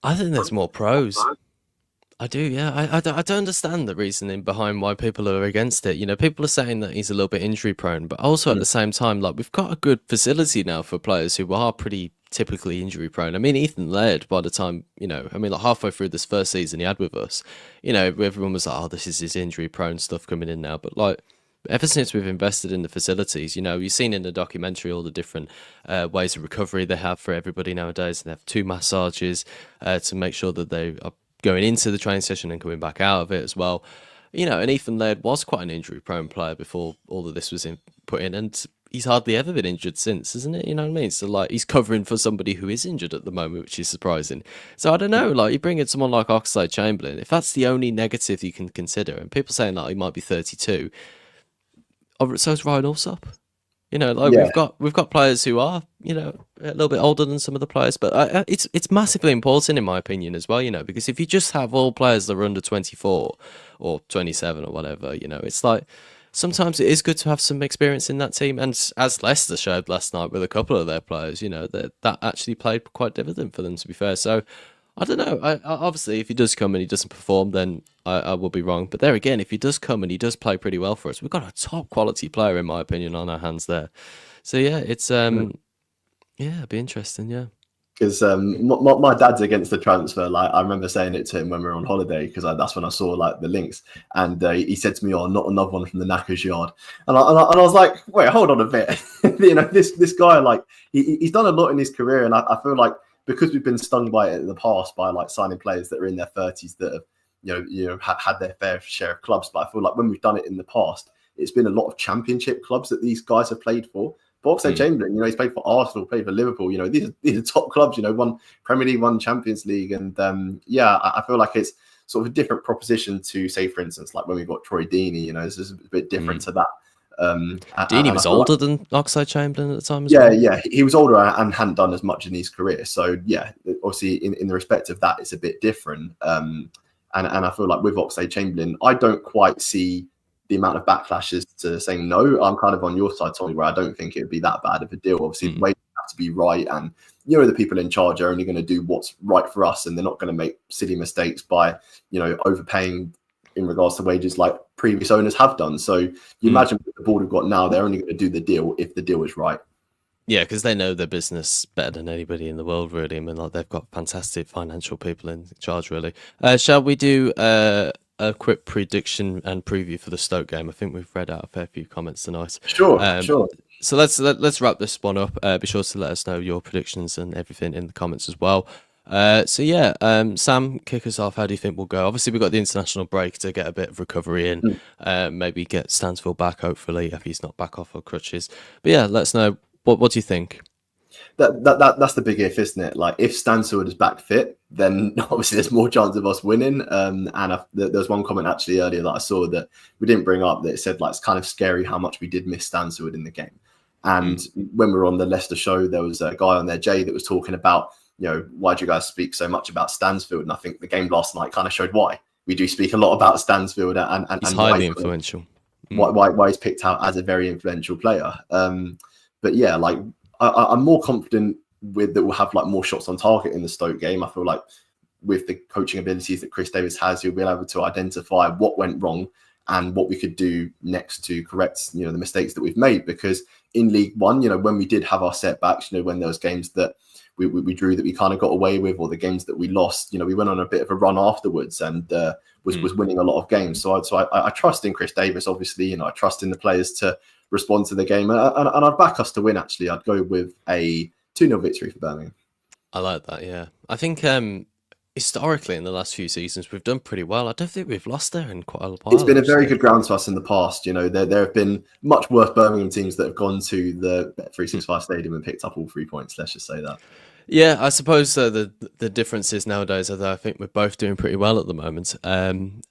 I think there's more pros. I do, yeah. I don't understand the reasoning behind why people are against it. People are saying that he's a little bit injury prone, but also at the same time, like we've got a good facility now for players who are pretty typically injury prone. I mean, Ethan Laird, by the time, like halfway through this first season he had with us, everyone was like, oh, this is his injury prone stuff coming in now. But like, ever since we've invested in the facilities, you've seen in the documentary all the different ways of recovery they have for everybody nowadays. They have 2 massages to make sure that they are going into the training session and coming back out of it as well. And Ethan Laird was quite an injury-prone player before all of this was put in, and he's hardly ever been injured since, isn't it? You know what I mean? So, like, he's covering for somebody who is injured at the moment, which is surprising. So, I don't know, like, you bring in someone like Oxlade-Chamberlain, if that's the only negative you can consider, and people saying that he might be 32, so is Ryan Alsop. We've got players who are, a little bit older than some of the players, but it's massively important in my opinion as well, because if you just have all players that are under 24 or 27 or whatever, it's like sometimes it is good to have some experience in that team. And as Leicester showed last night with a couple of their players, that actually played quite dividend for them, to be fair. So I don't know. Obviously, if he does come and he doesn't perform, then I will be wrong. But there again, if he does come and he does play pretty well for us, we've got a top quality player, in my opinion, on our hands there. So yeah, it's it'd be interesting. Yeah. Because my dad's against the transfer. Like, I remember saying it to him when we were on holiday, because that's when I saw like the links, and he said to me, "Oh, not another one from the Knackers yard." And I was like, "Wait, hold on a bit." This guy, like, he's done a lot in his career, and I feel like because we've been stung by it in the past by like signing players that are in their 30s that have had their fair share of clubs. But I feel like when we've done it in the past, it's been a lot of championship clubs that these guys have played for. But Oxlade-Chamberlain, he's played for Arsenal, played for Liverpool. These are top clubs. Won Premier League, won Champions League, and I feel like it's sort of a different proposition to, say, for instance, like when we got Troy Deeney. It's just a bit different to that. Deeney was older than Oxlade-Chamberlain at the time as well. Yeah, he was older and hadn't done as much in his career. So yeah, obviously in the respect of that, it's a bit different. And I feel like with Oxlade-Chamberlain, I don't quite see the amount of backlashes to saying no. I'm kind of on your side, Tommy, where I don't think it would be that bad of a deal. Obviously, the way have to be right, and the people in charge are only going to do what's right for us, and they're not going to make silly mistakes by overpaying in regards to wages like previous owners have done. So you imagine what the board have got now, they're only going to do the deal if the deal is right. Yeah, because they know their business better than anybody in the world, really. I mean, like, they've got fantastic financial people in charge, really. Shall we do a quick prediction and preview for the Stoke game? I think we've read out a fair few comments tonight. Sure. So let's wrap this one up. Be sure to let us know your predictions and everything in the comments as well. Sam, kick us off. How do you think we'll go? Obviously, we've got the international break to get a bit of recovery in. Maybe get Stansfield back, hopefully, if he's not back off of crutches. But yeah, let us know. What do you think? That's the big if, isn't it? Like, if Stansfield is back fit, then obviously there's more chance of us winning. There's one comment actually earlier that I saw that we didn't bring up, that it said like it's kind of scary how much we did miss Stansfield in the game. And when we were on the Leicester show, there was a guy on there, Jay, that was talking about, why do you guys speak so much about Stansfield? And I think the game last night kind of showed why. We do speak a lot about Stansfield and he's highly influential. Why he's picked out as a very influential player. But yeah, like, I'm more confident with that we'll have like more shots on target in the Stoke game. I feel like with the coaching abilities that Chris Davis has, he'll be able to identify what went wrong and what we could do next to correct, the mistakes that we've made. Because in League One, when we did have our setbacks, when there was games that we drew that we kind of got away with, or the games that we lost, we went on a bit of a run afterwards and was winning a lot of games. So I trust in Chris Davis, obviously. I trust in the players to respond to the game, and I'd back us to win. Actually, I'd go with a 2-0 victory for Birmingham. I like that. Yeah, I think historically in the last few seasons we've done pretty well. I don't think we've lost there in quite a while. It's been a very good ground to us in the past. There have been much worse Birmingham teams that have gone to the Bet365 Stadium and picked up all 3 points. Let's just say that. Yeah, I suppose the difference is nowadays that I think we're both doing pretty well at the moment. Do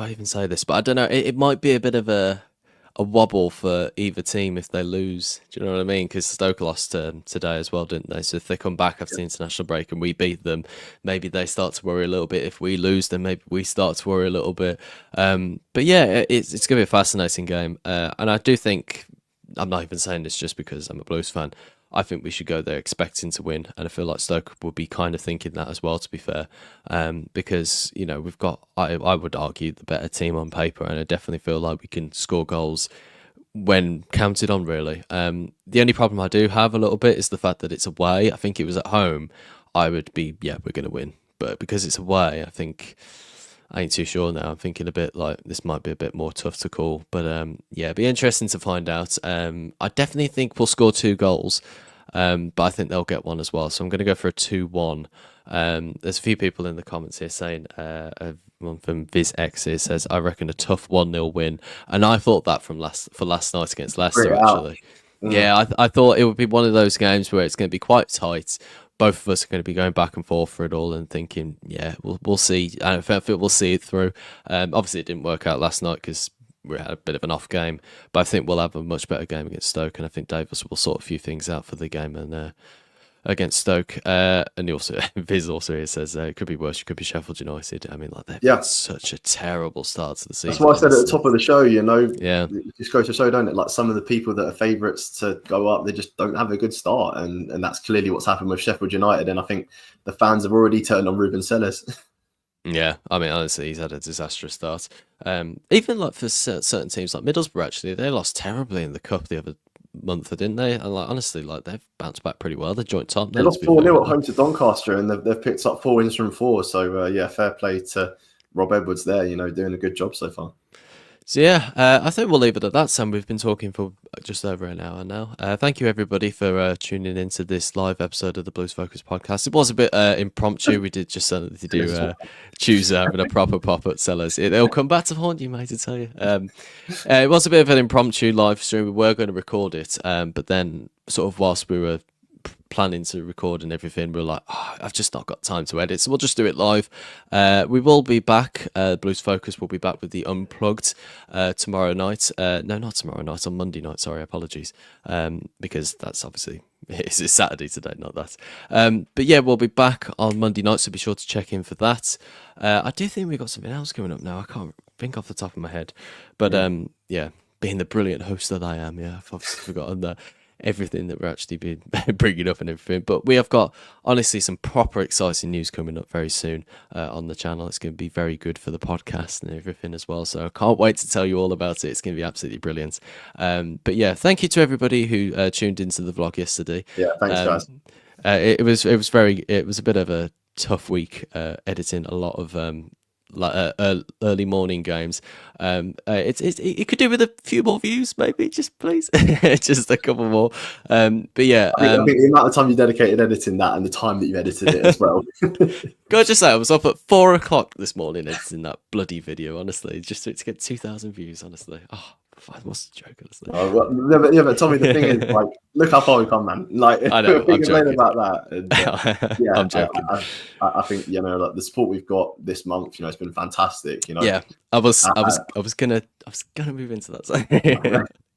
I even say this? But I don't know. It might be a bit of a wobble for either team if they lose. Do you know what I mean? Because Stoke lost today as well, didn't they? So if they come back after the international break and we beat them, maybe they start to worry a little bit. If we lose, then maybe we start to worry a little bit. But yeah, it's going to be a fascinating game. And I do think, I'm not even saying this just because I'm a Blues fan, I think we should go there expecting to win, and I feel like Stoke would be kind of thinking that as well, to be fair, because we've got, I would argue, the better team on paper, and I definitely feel like we can score goals when counted on, really. The only problem I do have a little bit is the fact that it's away. I think it was at home, I would be, we're going to win, but because it's away, I think I ain't too sure now. I'm thinking a bit like this might be a bit more tough to call. But it'd be interesting to find out. I definitely think we'll score 2 goals, but I think they'll get one as well. So I'm going to go for a 2-1. There's a few people in the comments here saying, one from VizX here says, I reckon a tough 1-0 win. And I thought that for last night against Leicester, actually. Yeah, I thought it would be one of those games where it's going to be quite tight. Both of us are going to be going back and forth for it all and thinking, we'll see. I think we'll see it through. Obviously, it didn't work out last night because we had a bit of an off game. But I think we'll have a much better game against Stoke. And I think Davis will sort a few things out for the game and against Stoke. And he also, Viz also here says, it could be worse. It could be Sheffield United. I mean, like they've had such a terrible start to the season. That's why I said at the top of the show, it just goes to show, don't it? Like some of the people that are favourites to go up, they just don't have a good start. And that's clearly what's happened with Sheffield United. And I think the fans have already turned on Ruben Sellers. Yeah, I mean, honestly, he's had a disastrous start. Even like for certain teams like Middlesbrough, actually, they lost terribly in the cup the other month, didn't they? And like honestly, like they've bounced back pretty well. They're joint top They now, to lost be 4-0 fair. at home to Doncaster, and they've picked up 4 wins from 4. So yeah, fair play to Rob Edwards there. Doing a good job so far. So yeah, I think we'll leave it at that, Sam. We've been talking for just over an hour now. Thank you everybody for tuning into this live episode of the Blues Focus podcast. It was a bit impromptu. We did just choose having a proper pop-up sellers. It'll come back to haunt you, mate, I tell you. It was a bit of an impromptu live stream. We were going to record it, but then sort of whilst we were planning to record and everything, we're like, I've just not got time to edit, so we'll just do it live. We will be back. Blues Focus will be back with the Unplugged tomorrow night. No, not tomorrow night, on Monday night. Sorry, apologies, because that's obviously it's Saturday today, not that. But yeah, we'll be back on Monday night, so be sure to check in for that. I do think we've got something else coming up now. I can't think off the top of my head, but yeah, being the brilliant host that I am, I've obviously forgotten everything that we're actually been bringing up and everything. But we have got, honestly, some proper exciting news coming up very soon on the channel. It's going to be very good for the podcast and everything as well. So I can't wait to tell you all about it. It's going to be absolutely brilliant. But yeah, thank you to everybody who tuned into the vlog yesterday. Yeah, thanks, guys. It was a bit of a tough week editing a lot of early morning games. It could do with a few more views, maybe, just please. Just a couple more. But yeah, I think the amount of time you dedicated editing that and the time that you edited it as well. Gotta just say, I was up at 4 o'clock this morning editing that bloody video, honestly, just to get 2,000 views, honestly. What's the joke, honestly? But Tommy, the thing is, like, look how far we've come, man. Like, I know, we I'm can joking about that. And, yeah, I'm joking. I think like the support we've got this month, it's been fantastic. Yeah, I was gonna move into that.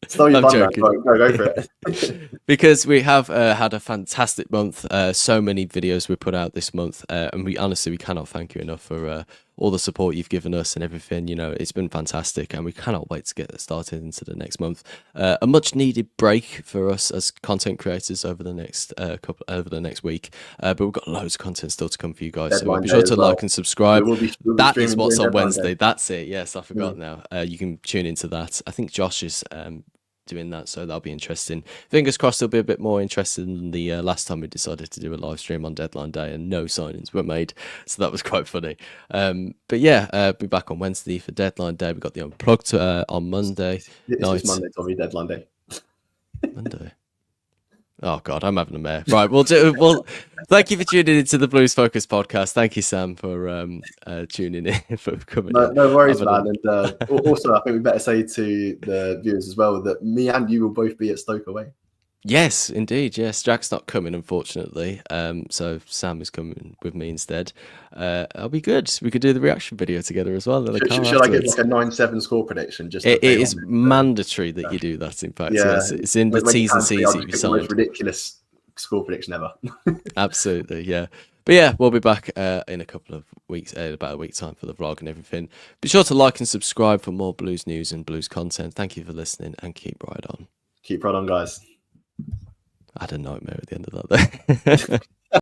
So I'm joking. Go for it. Because we have had a fantastic month. So many videos we put out this month, and we cannot thank you enough for all the support you've given us and everything. It's been fantastic, and we cannot wait to get started into the next month. A much needed break for us as content creators over the next week. But we've got loads of content still to come for you guys. So be sure to like and subscribe. We'll be that is what's on Wednesday. Day. That's it. Yes, I forgot now. You can tune into that. I think Josh is doing that, so that'll be interesting. Fingers crossed they'll be a bit more interested than the last time we decided to do a live stream on deadline day and no signings were made, so that was quite funny. But yeah, be back on Wednesday for deadline day. We've got the Unplugged on Monday night. It's Monday, Tommy, deadline day. Monday. Oh God, I'm having a mare. Right, we'll thank you for tuning into the Blues Focus podcast. Thank you, Sam, for tuning in, for coming. No worries, man. And also, I think we better say to the viewers as well that me and you will both be at Stoke away. Yes, indeed. Yes, Jack's not coming, unfortunately. So Sam is coming with me instead. That'll be good. We could do the reaction video together as well. Should I give like a 9-7 score prediction? It is mandatory that you do that. In fact, yes, it's in the T's and C's that you signed. The most ridiculous score prediction ever. Absolutely, yeah. But yeah, we'll be back in a couple of weeks, about a week's time for the vlog and everything. Be sure to like and subscribe for more blues news and blues content. Thank you for listening, and keep right on. Keep right on, guys. I had a nightmare at the end of that there.